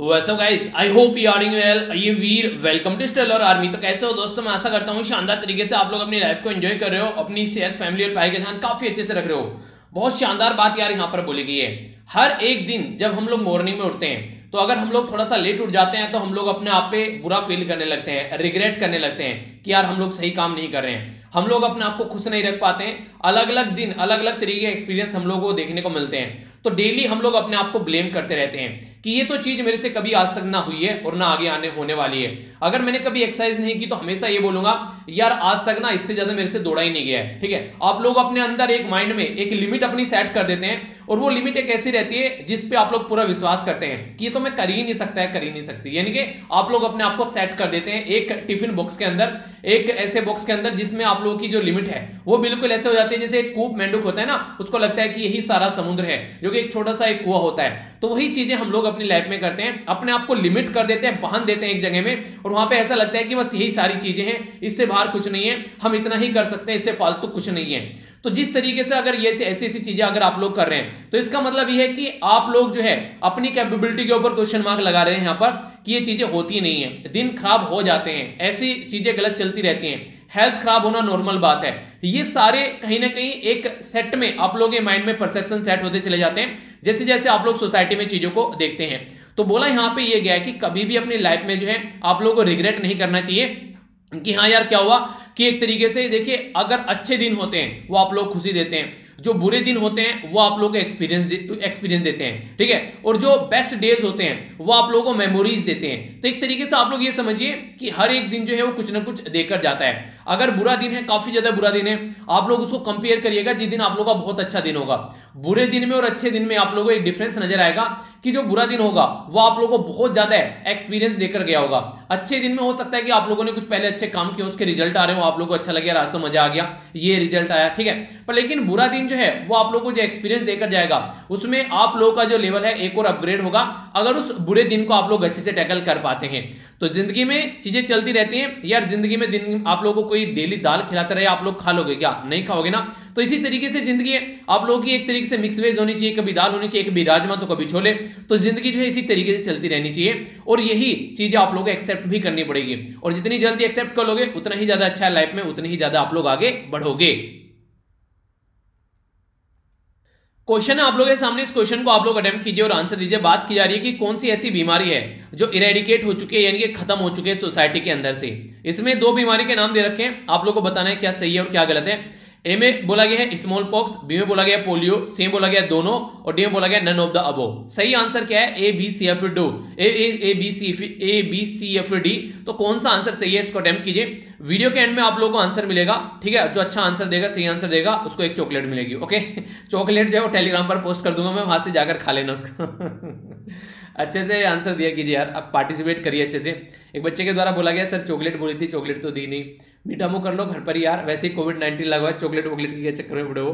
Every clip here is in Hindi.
वैसे guys I hope you are doing well. ये वीर वेलकम टू स्टेलर आर्मी। तो कैसे हो दोस्तों, मैं आशा करता हूँ शानदार तरीके से आप लोग अपनी लाइफ को एंजॉय कर रहे हो, अपनी सेहत, फैमिली और पढ़ाई का ध्यान काफी अच्छे से रख रहे हो। बहुत शानदार बात यार यहाँ पर बोली गई है। हर एक दिन जब हम लोग मॉर्निंग में उठते हैं तो अगर हम लोग थोड़ा सा लेट उठ जाते हैं तो हम लोग अपने आप पे बुरा फील करने लगते हैं, रिग्रेट करने लगते हैं कि यार हम लोग सही काम नहीं कर रहे हैं, हम लोग अपने आप को खुश नहीं रख पाते हैं। अलग अलग दिन अलग अलग तरीके के एक्सपीरियंस हम लोगों को देखने को मिलते हैं। तो डेली हम लोग अपने आप को ब्लेम करते रहते हैं कि ये तो चीज मेरे से कभी आज तक ना हुई है और ना आगे आने होने वाली है। अगर मैंने कभी एक्सरसाइज नहीं की तो हमेशा ये बोलूंगा यार आज तक ना इससे ज्यादा मेरे से दौड़ा ही नहीं गया है। ठीक है, आप लोग अपने अंदर एक माइंड में एक लिमिट अपनी सेट कर देते हैं और वो लिमिट एक ऐसी रहती है जिस पे आप लोग पूरा विश्वास करते हैं कि ये तो मैं कर ही नहीं सकता है, कर ही नहीं सकती। यानी कि आप लोग अपने आप को सेट कर देते हैं एक टिफिन बॉक्स के अंदर, एक ऐसे बॉक्स के अंदर जिसमें आप लोगों की जो लिमिट है वो बिल्कुल ऐसे हो जाती है जैसे एक कूप मेंढक होता है ना, उसको लगता है कि यही सारा समुद्र है, जो कि एक छोटा सा एक कुआं होता है। तो वही चीजें हम लोग अपनी लाइफ में करते हैं, अपने आप को लिमिट कर देते हैं, बांध देते हैं एक जगह में, और वहां पे ऐसा लगता है कि बस यही सारी चीजें हैं, इससे बाहर कुछ नहीं है, हम इतना ही कर सकते हैं, इससे फालतू कुछ नहीं है। तो जिस तरीके से अगर ये ऐसी ऐसी चीजें अगर आप लोग कर रहे हैं तो इसका मतलब ये है कि आप लोग जो है अपनी कैपेबिलिटी के ऊपर क्वेश्चन मार्क लगा रहे हैं यहाँ पर कि ये चीजें होती नहीं है, दिन खराब हो जाते हैं, ऐसी चीजें गलत चलती रहती हैं, हेल्थ खराब होना नॉर्मल बात है। ये सारे कहीं ना कहीं एक सेट में आप लोग के माइंड में परसेप्शन सेट होते चले जाते हैं जैसे जैसे आप लोग सोसाइटी में चीजों को देखते हैं। तो बोला यहाँ पे ये गया है कि कभी भी अपनी लाइफ में जो है आप लोगों को रिग्रेट नहीं करना चाहिए कि हाँ यार क्या हुआ, कि एक तरीके से देखिए अगर अच्छे दिन होते हैं वो आप लोग खुशी देते हैं, जो बुरे दिन होते हैं वो आप लोगों को एक्सपीरियंस देते हैं। ठीक है, और जो बेस्ट डेज होते हैं वो आप लोगों को मेमोरीज देते हैं। तो एक तरीके से आप लोग ये समझिए कि हर एक दिन जो है वो कुछ ना कुछ देकर जाता है। अगर बुरा दिन है, काफी ज्यादा बुरा दिन है, आप लोग उसको कंपेयर करिएगा जिस दिन आप लोगों का बहुत अच्छा दिन होगा। बुरे दिन में और अच्छे दिन में आप लोगों को एक डिफरेंस नजर आएगा कि जो बुरा दिन होगा वो आप लोगों को बहुत ज्यादा एक्सपीरियंस देकर गया होगा। अच्छे दिन में हो सकता है कि आप लोगों ने कुछ पहले अच्छे काम किए, उसके रिजल्ट आ रहे हो, आप लोगों को अच्छा लगे, आज तो मजा आ गया, ये रिजल्ट आया। ठीक है, पर लेकिन बुरा दिन जो है वो आप लोगों को जो एक्सपीरियंस देकर जाएगा उसमें आप लोगों का जो लेवल है एक और अपग्रेड होगा अगर उस बुरे दिन को आप लोग अच्छे से टैकल कर पाते हैं। तो जिंदगी में चीजें चलती रहती हैं यार, जिंदगी में दिन आप लोगों को कोई डेली दाल खिलाता रहे, आप लोग खा लोगे क्या? नहीं खाओगे ना। तो इसी तरीके से जिंदगी है, आप लोगों की एक तरीके से मिक्स वेज होनी चाहिए, कभी दाल होनी चाहिए, कभी राजमा तो कभी छोले। तो जिंदगी जो है इसी तरीके से चलती रहनी चाहिए और यही चीजें आप लोगों को एक्सेप्ट भी करनी पड़ेगी। और जितनी जल्दी एक्सेप्ट कर लोगे उतना ही ज्यादा अच्छा है लाइफ में, उतनी ही ज्यादा आप लोग आगे बढ़ोगे। क्वेश्चन है आप लोगों के सामने, इस क्वेश्चन को आप लोग अटेम्प्ट कीजिए और आंसर दीजिए। बात की जा रही है कि कौन सी ऐसी बीमारी है जो इरेडिकेट हो चुकी है, यानी कि खत्म हो चुकी है सोसाइटी के अंदर से। इसमें दो बीमारी के नाम दे रखे हैं, आप लोग को बताना है क्या सही है और क्या गलत है। ए में बोला गया है स्मॉल पॉक्स, बी में बोला गया है पोलियो, सी में बोला गया है दोनों, और डी में बोला गया है नन ऑफ द अबोव। सही आंसर क्या है? A B C F D, A B C F D. तो कौन सा आंसर सही है इसको अटेम्प्ट कीजिए। वीडियो के एंड में आप लोगों को आंसर मिलेगा। ठीक है, जो अच्छा आंसर देगा, सही आंसर देगा, उसको एक चॉकलेट मिलेगी। ओके, चॉकलेट जो है वो टेलीग्राम पर पोस्ट कर दूंगा मैं, वहां से जाकर खा लेना उसको। अच्छे से आंसर दिया कीजिए यार, अब पार्टिसिपेट करिए अच्छे से। एक बच्चे के द्वारा बोला गया सर चॉकलेट बोली थी, चॉकलेट तो दी नहीं। मीठा मुंह कर लो घर पर यार, वैसे ही कोविड-19 लगा हुआ है, चॉकलेट वॉकलेट के चक्कर में पड़े हो।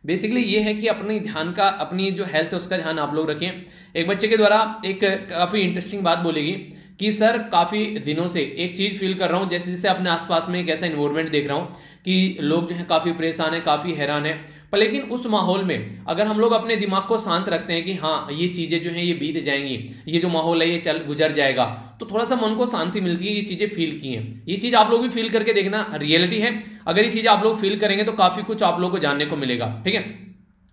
बेसिकली ये है कि अपनी ध्यान का, अपनी जो हेल्थ है उसका ध्यान आप लोग रखें। एक बच्चे के द्वारा एक काफी इंटरेस्टिंग बात बोलेगी कि सर काफी दिनों से एक चीज फील कर रहा हूं, जैसे जैसे अपने आसपास में एक ऐसा इन्वायरमेंट देख रहा हूं कि लोग जो है काफी परेशान है, काफी हैरान है। पर लेकिन उस माहौल में अगर हम लोग अपने दिमाग को शांत रखते हैं कि हाँ ये चीजें जो हैं ये बीत जाएंगी, ये जो माहौल है ये चल गुजर जाएगा, तो थोड़ा सा मन को शांति मिलती है। ये चीजें फील की हैं, ये चीज आप लोग भी फील करके देखना, रियलिटी है। अगर ये चीज आप लोग फील करेंगे तो काफी कुछ आप लोग को जानने को मिलेगा। ठीक है,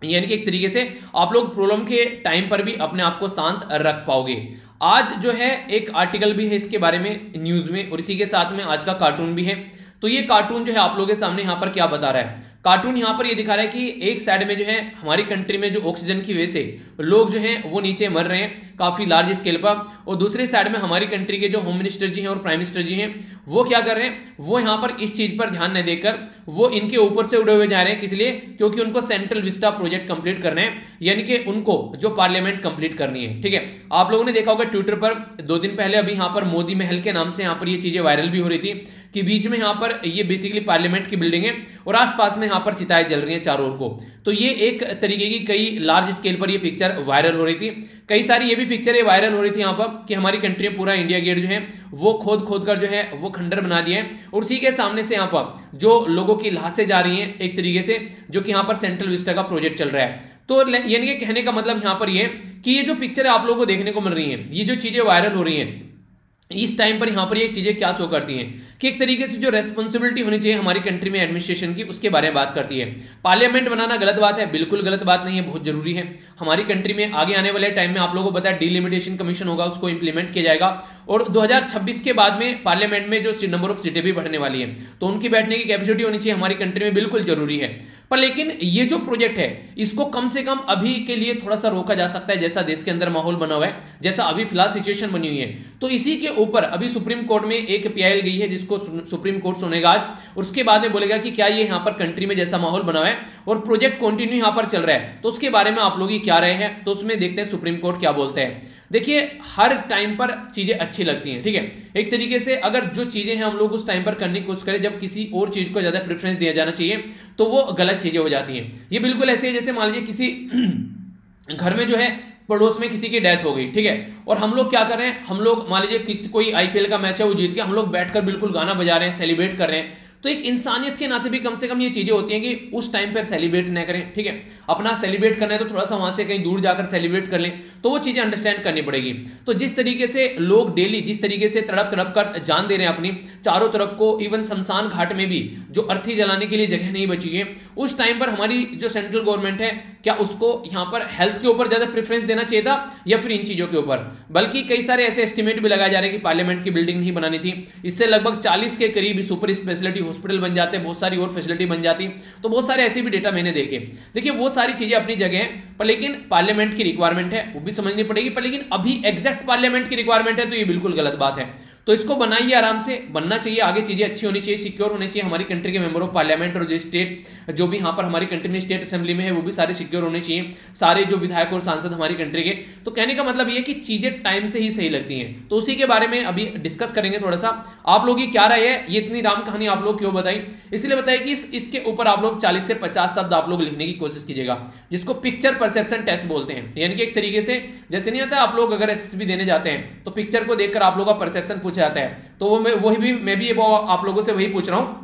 यानी कि एक तरीके से आप लोग प्रॉब्लम के टाइम पर भी अपने आप को शांत रख पाओगे। आज जो है एक आर्टिकल भी है इसके बारे में न्यूज में, और इसी के साथ में आज का कार्टून भी है। तो ये कार्टून जो है आप लोगों के सामने यहाँ पर क्या बता रहा है, कार्टून यहाँ पर ये दिखा रहा है कि एक साइड में जो है हमारी कंट्री में जो ऑक्सीजन की वजह से लोग जो हैं वो नीचे मर रहे हैं काफी लार्ज स्केल पर, और दूसरी साइड में हमारी कंट्री के जो होम मिनिस्टर जी हैं और प्राइम मिनिस्टर जी हैं वो क्या कर रहे हैं, वो यहाँ पर इस चीज पर ध्यान नहीं देकर वो इनके ऊपर से उड़े हुए जा रहे हैं। किस लिए? क्योंकि उनको सेंट्रल विस्टा प्रोजेक्ट कंप्लीट करना है, यानी कि उनको जो पार्लियामेंट कंप्लीट करनी है। ठीक है, आप लोगों ने देखा होगा ट्विटर पर 2 दिन पहले अभी यहाँ पर मोदी महल के नाम से यहाँ पर ये चीजें वायरल भी हो रही थी कि बीच में यहाँ पर ये बेसिकली पार्लियामेंट की बिल्डिंग है और आसपास में यहाँ पर चिताएं जल रही हैं चारों ओर को। तो ये एक तरीके की कई लार्ज स्केल पर ये पिक्चर वायरल हो रही थी। कई सारी ये भी पिक्चर वायरल हो रही थी यहाँ पर कि हमारी कंट्री में पूरा इंडिया गेट जो है वो खोद कर जो है वो खंडर बना दिया है, और उसी के सामने से यहाँ पर जो लोगों की लाशें जा रही हैं एक तरीके से, जो कि यहाँ पर सेंट्रल विस्टा का प्रोजेक्ट चल रहा है। तो यानी कि कहने का मतलब यहाँ पर ये कि ये जो पिक्चर आप लोगों को देखने को मिल रही है, ये जो चीजें वायरल हो रही हैं इस टाइम पर यहाँ पर ये चीजें क्या शो करती हैं कि एक तरीके से जो रेस्पॉन्सिबिलिटी होनी चाहिए हमारी कंट्री में एडमिनिस्ट्रेशन की, उसके बारे में बात करती है। पार्लियामेंट बनाना गलत बात है? बिल्कुल गलत बात नहीं है, बहुत जरूरी है। हमारी कंट्री में आगे आने वाले टाइम में आप लोगों को पता है डिलिमिटेशन कमीशन होगा, उसको इंप्लीमेंट किया जाएगा, और 2026 के बाद में पार्लियामेंट में जो नंबर ऑफ सीटें भी बढ़ने वाली है, तो उनकी बैठने की कैपेसिटी होनी चाहिए हमारी कंट्री में, बिल्कुल जरूरी है। पर लेकिन ये जो प्रोजेक्ट है इसको कम से कम अभी के लिए थोड़ा सा रोका जा सकता है, जैसा देश के अंदर माहौल बना हुआ है, जैसा अभी फिलहाल सिचुएशन बनी हुई है। तो इसी के ऊपर अभी सुप्रीम कोर्ट में एक पीआईएल गई है जिसको सुप्रीम कोर्ट सुनेगा आज, और उसके बाद में बोलेगा कि क्या ये यहाँ पर कंट्री में जैसा माहौल बना हुआ है और प्रोजेक्ट कंटिन्यू यहाँ पर चल रहा है, तो उसके बारे में आप लोग क्या राय है, तो उसमें देखते हैं सुप्रीम कोर्ट क्या बोलते हैं। देखिए हर टाइम पर चीजें अच्छी लगती हैं, ठीक है, एक तरीके से अगर जो चीजें हैं हम लोग उस टाइम पर करने की कोशिश करें जब किसी और चीज को ज्यादा प्रेफरेंस दिया जाना चाहिए, तो वो गलत चीजें हो जाती हैं। ये बिल्कुल ऐसे है जैसे मान लीजिए किसी घर में जो है पड़ोस में किसी की डेथ हो गई, ठीक है, और हम लोग क्या कर रहे हैं, हम लोग मान लीजिए कोई आईपीएल का मैच है वो जीत गया, हम लोग बैठकर बिल्कुल गाना बजा रहे हैं, सेलिब्रेट कर रहे हैं। तो एक इंसानियत के नाते भी कम से कम ये चीजें होती हैं कि उस टाइम पर सेलिब्रेट न करें, ठीक है, अपना सेलिब्रेट करना है तो थोड़ा सा वहां से कहीं दूर जाकर सेलिब्रेट कर लें, तो वो चीजें अंडरस्टैंड करनी पड़ेगी। तो जिस तरीके से लोग डेली जिस तरीके से तड़प तड़प कर जान दे रहे हैं अपनी चारों तरफ को, इवन शमशान घाट में भी जो अर्थी जलाने के लिए जगह नहीं बची है, उस टाइम पर हमारी जो सेंट्रल गवर्नमेंट है क्या उसको यहाँ पर हेल्थ के ऊपर ज्यादा प्रेफरेंस देना चाहिए था या फिर इन चीजों के ऊपर? बल्कि कई सारे ऐसे एस्टिमेट भी लगाए जा रहे हैं कि पार्लियामेंट की बिल्डिंग नहीं बनानी थी, इससे लगभग 40 के करीब सुपर स्पेशलिटी हॉस्पिटल बन जाते, बहुत सारी और फैसिलिटी बन जाती। तो बहुत सारे ऐसे भी डेटा मैंने देखे। देखिए वो सारी चीजें अपनी जगह है, पर लेकिन पार्लियामेंट की रिक्वायरमेंट है वो भी समझनी पड़ेगी, पर लेकिन अभी एग्जैक्ट पार्लियामेंट की रिक्वायरमेंट है तो ये बिल्कुल गलत बात है। तो इसको बनाइए, आराम से बनना चाहिए, आगे चीजें अच्छी होनी चाहिए, सिक्योर होनी चाहिए। हमारी कंट्री के मेंबर ऑफ पार्लियामेंट और जो स्टेट जो भी यहाँ पर हमारी कंट्री में स्टेट असेंबली में है वो भी सारे सिक्योर होने चाहिए, सारे जो विधायक और सांसद हमारी कंट्री के। तो कहने का मतलब ये कि चीजें टाइम से ही सही लगती हैं, तो उसी के बारे में अभी डिस्कस करेंगे थोड़ा सा। आप लोग की क्या राय है, ये इतनी राम कहानी आप लोग क्यों बताई, इसलिए बताइए कि इसके ऊपर आप लोग 40 से 50 शब्द आप लोग लिखने की कोशिश कीजिएगा, जिसको पिक्चर परसेप्शन टेस्ट बोलते हैं। यानी कि एक तरीके से जैसे नहीं आता आप लोग अगर एसएसबी देने जाते हैं तो पिक्चर को देखकर आप लोग का परसेप्शन पूछा जाता है, तो मैं भी आप लोगों से वही पूछ रहा हूं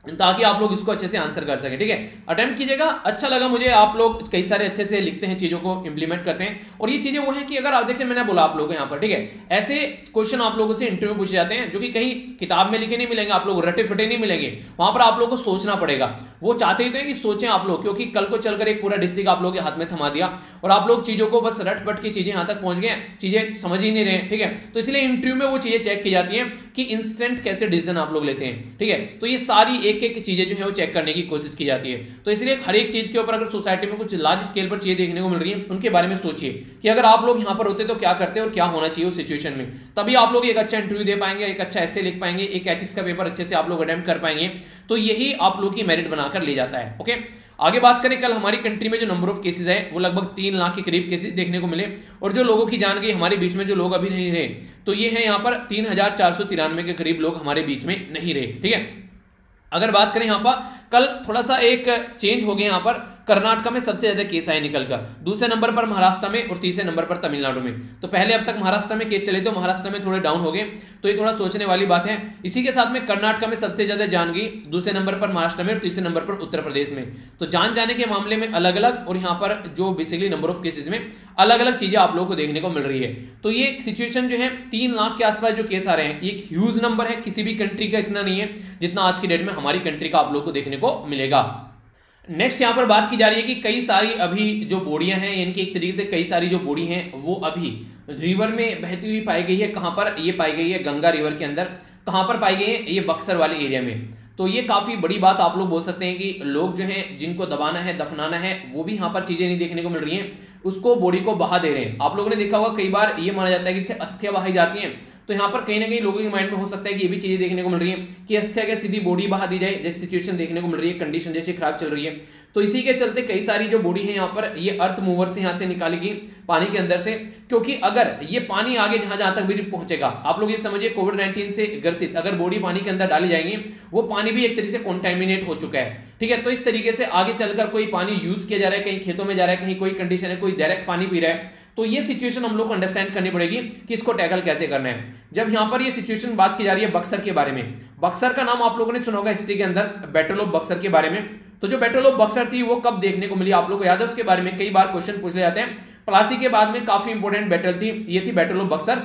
ताकि आप लोग इसको अच्छे से आंसर कर सकें, ठीक है। अटेम्प्ट कीजिएगा, अच्छा लगा मुझे, आप लोग कई सारे अच्छे से लिखते हैं, चीजों को इंप्लीमेंट करते हैं। और ये चीजें वो हैं कि अगर आप देखिए मैंने बोला आप लोगों को यहाँ पर, ठीक है, ऐसे क्वेश्चन आप लोगों से इंटरव्यू पूछे जाते हैं जो कि कहीं किताब में लिखे नहीं मिलेंगे, आप लोग रटे फटे नहीं मिलेंगे, वहां पर आप लोग को सोचना पड़ेगा। वो चाहते ही तो है कि सोचें आप लोग, क्योंकि कल को चलकर एक पूरा डिस्ट्रिक्ट आप लोग के हाथ में थमा दिया और आप लोग चीजों को बस रट पट की चीजें यहां तक पहुंच गए, चीजें समझ ही नहीं रहे, ठीक है। तो इसलिए इंटरव्यू में वो चीजें चेक की जाती हैं कि इंस्टेंट कैसे डिसीजन आप लोग लेते हैं, ठीक है। तो ये सारी एक एक चीजें जो है वो चेक करने की कोशिश की जाती है। तो इसलिए हर एक चीज के ऊपर अगर सोसाइटी में कुछ लार्ज स्केल पर चीजें देखने को मिल रही है, उनके बारे में सोचिए कि अगर आप लोग यहां पर होते तो क्या करते और क्या होना चाहिए उस सिचुएशन में, तभी आप लोग एक अच्छा इंटरव्यू दे पाएंगे, एक अच्छा ऐसे लिख पाएंगे, एक एथिक्स का पेपर अच्छे से आप लोग अटेम्प्ट कर पाएंगे। तो यही आप लोग की मेरिट बनाकर ले जाता है। ओके, आगे बात करें, कल हमारी कंट्री में जो नंबर ऑफ केसेस है वो लगभग 3 लाख के करीब केसेस देखने को मिले, और जो लोगों की जान गई हमारे बीच में, जो लोग अभी नहीं रहे, तो ये है यहाँ पर 3493 के करीब लोग हमारे बीच में नहीं रहे, ठीक है। अगर बात करें यहाँ पर कल थोड़ा सा एक चेंज हो गया, यहाँ पर कर्नाटक में सबसे ज्यादा केस आए निकलकर, दूसरे नंबर पर महाराष्ट्र में और तीसरे नंबर पर तमिलनाडु में। तो पहले अब तक महाराष्ट्र में केस चले तो महाराष्ट्र में थोड़े डाउन हो गए, तो ये थोड़ा सोचने वाली बात है। इसी के साथ में कर्नाटक में सबसे ज्यादा जान गई, दूसरे नंबर पर महाराष्ट्र में और तीसरे नंबर पर उत्तर प्रदेश में। तो जान जाने के मामले में अलग अलग, और यहाँ पर जो बेसिकली नंबर ऑफ केसेस में अलग अलग चीजें आप लोगों को देखने को मिल रही है। तो ये सिचुएशन जो है 3 लाख के आसपास जो केस आ रहे हैं, एक ह्यूज नंबर है, किसी भी कंट्री का इतना नहीं है जितना आज की डेट में हमारी कंट्री का आप लोग को देखने को मिलेगा। नेक्स्ट यहां पर बात की जा रही है कि कई सारी अभी जो बॉडियां हैं, यानी कि एक तरीके से कई सारी जो बॉडी हैं वो अभी रिवर में बहती हुई पाई गई है। कहां पर ये पाई गई है? गंगा रिवर के अंदर। कहां पर पाई गई है? ये बक्सर वाले एरिया में। तो ये काफी बड़ी बात आप लोग बोल सकते हैं कि लोग जो हैं जिनको दबाना है, दफनाना है, वो भी यहाँ पर चीजें नहीं देखने को मिल रही हैं, उसको बॉडी को बहा दे रहे हैं। आप लोगों ने देखा होगा कई बार ये माना जाता है कि इससे अस्थियां बहाई जाती हैं, तो यहाँ पर कहीं ना कहीं लोगों के माइंड में हो सकता है कि ये भी चीजें देखने को मिल रही है कि अस्थिया क्या सीधी बॉडी बहा दी जाए, जैसी सिचुएशन देखने को मिल रही है, कंडीशन जैसी खराब चल रही है। तो इसी के चलते कई सारी जो बॉडी है यहाँ पर ये अर्थ मूवर से यहाँ से निकाली गई पानी के अंदर से, क्योंकि अगर ये पानी आगे जहां तक भी पहुंचेगा, आप लोग ये समझिए कोविड-19 से ग्रसित अगर बॉडी पानी के अंदर डाली जाएंगी, वो पानी भी एक तरीके से कॉन्टेमिनेट हो चुका है, ठीक है। तो इस तरीके से आगे चलकर कोई पानी यूज किया जा रहा है, कहीं खेतों में जा रहा है, कहीं कोई कंडीशन है, कोई डायरेक्ट पानी पी रहा है, तो ये सिचुएशन हम लोग को अंडरस्टैंड करनी पड़ेगी कि इसको टैकल कैसे करना है। जब यहाँ पर ये सिचुएशन बात की जा रही है बक्सर के बारे में, बक्सर का नाम आप लोगों ने सुना होगा हिस्ट्री के अंदर, बैटल ऑफ बक्सर के बारे में। तो जो बैटल ऑफ बक्सर थी वो कब देखने को मिली, आप लोगों को याद है? उसके बारे में कई बार क्वेश्चन पूछ ले जाते हैं। प्लासी के बाद में काफी इंपॉर्टेंट बैटल थी, ये थी बैटल ऑफ बक्सर,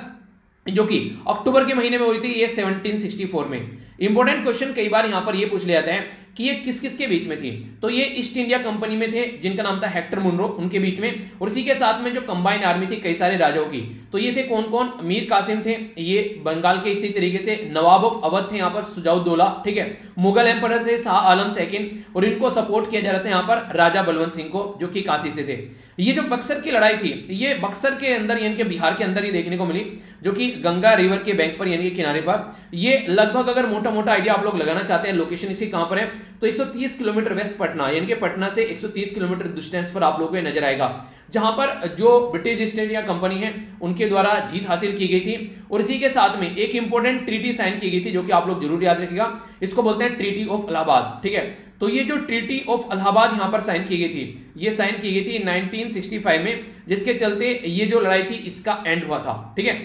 जो कि अक्टूबर के महीने में हुई थी, ये 1764 में। इंपॉर्टेंट क्वेश्चन कई बार यहां पर ये पूछ ले जाते हैं कि ये किस किस के बीच में थी। तो ये ईस्ट इंडिया कंपनी में थे, जिनका नाम था हेक्टर मुनरो, उनके बीच में, और इसी के साथ में जो कंबाइंड आर्मी थी कई सारे राजाओं की। तो ये थे कौन कौन? मीर कासिम थे, ये बंगाल के इसी तरीके से नवाब ऑफ अवध थे यहाँ पर सुजाउद्दौला, ठीक है। मुगल एम्परर थे शाह आलम सेकंड, और इनको सपोर्ट किया जा रहा था यहाँ पर राजा बलवंत सिंह को, जो कि काशी से थे। ये जो बक्सर की लड़ाई थी, ये बक्सर के अंदर यानी कि बिहार के अंदर ही देखने को मिली, जो कि गंगा रिवर के बैंक पर यानी कि किनारे पर। ये लगभग अगर मोटा मोटा आइडिया आप लोग लगाना चाहते हैं लोकेशन इसकी कहां पर है, तो 130 किलोमीटर वेस्ट पटना, यानी कि पटना से 130 किलोमीटर डिस्टेंस पर आप लोगों को नजर आएगा, जहां पर जो ब्रिटिश ईस्ट इंडिया कंपनी है उनके द्वारा जीत हासिल की गई थी। और इसी के साथ में एक इंपॉर्टेंट ट्रीटी साइन की गई थी, जो कि आप लोग जरूर याद रखिएगा, इसको बोलते हैं ट्रीटी ऑफ इलाहाबाद, ठीक है। तो ये जो ट्रीटी ऑफ इलाहाबाद यहां पर साइन की गई थी, ये साइन की गई थी 1965 में, जिसके चलते ये जो लड़ाई थी इसका एंड हुआ था, ठीक है।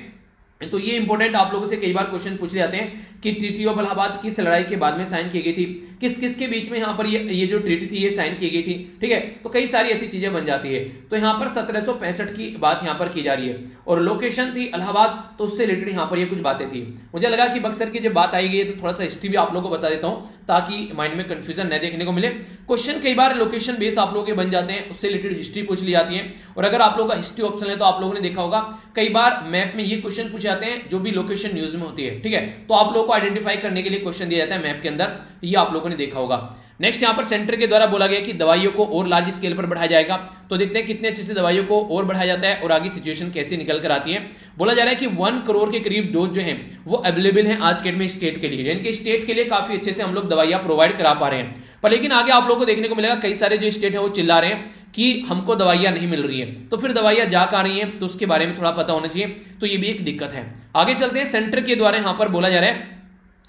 तो ये इंपॉर्टेंट आप लोगों से कई बार क्वेश्चन पूछ जाते हैं कि ट्रीटी ऑफ इलाहाबाद किस लड़ाई के बाद में साइन की गई थी, किस किस के बीच में यहाँ पर ये जो ट्रीटी थी ये साइन की गई थी, ठीक है। तो कई सारी ऐसी चीजें बन जाती है। तो यहाँ पर 1765 की बात यहाँ पर की जा रही है, और लोकेशन थी इलाहाबाद, तो उससे रिलेटेड यहाँ पर ये कुछ बातें थी। मुझे लगा कि बक्सर की जब बात आई गई है तो थोड़ा सा हिस्ट्री भी आप लोगों को बता देता हूँ, ताकि माइंड में कंफ्यूजन न देखने को मिले। क्वेश्चन कई बार लोकेशन बेस आप लोगों के बन जाते हैं, उससे रिलेटेड हिस्ट्री पूछ ली जाती है। और अगर आप लोगों का हिस्ट्री ऑप्शन है तो आप लोगों ने देखा होगा कई बार मैप में ये क्वेश्चन पूछे जाते हैं जो भी लोकेशन न्यूज में होती है, ठीक है। तो आप लोगों को आइडेंटिफाई करने के लिए क्वेश्चन दिया जाता है मैप के अंदर, ये आप लोगों ने देखा होगा। नेक्स्ट यहाँ पर सेंटर के द्वारा बोला गया कि दवाइयों को और लार्ज स्केल पर बढ़ाया जाएगा। तो देखते हैं कितने अच्छे से दवाइयों को और बढ़ाया जाता है और आगे सिचुएशन कैसे निकल कर आती है। बोला जा रहा है कि 1 करोड़ के करीब डोज जो है वो अवेलेबल है आज के डेट में स्टेट के लिए, यानी कि स्टेट के लिए काफी अच्छे से हम लोग दवाइयां प्रोवाइड करा पा रहे हैं। पर लेकिन आगे आप लोगों को देखने को मिलेगा कई सारे जो स्टेट है वो चिल्ला रहे हैं कि हमको दवाइयां नहीं मिल रही है। तो फिर दवाइयां जा कहां रही है, तो उसके बारे में थोड़ा पता होना चाहिए। तो ये भी एक दिक्कत है। आगे चलते हैं, सेंटर के द्वारा यहां पर बोला जा रहा है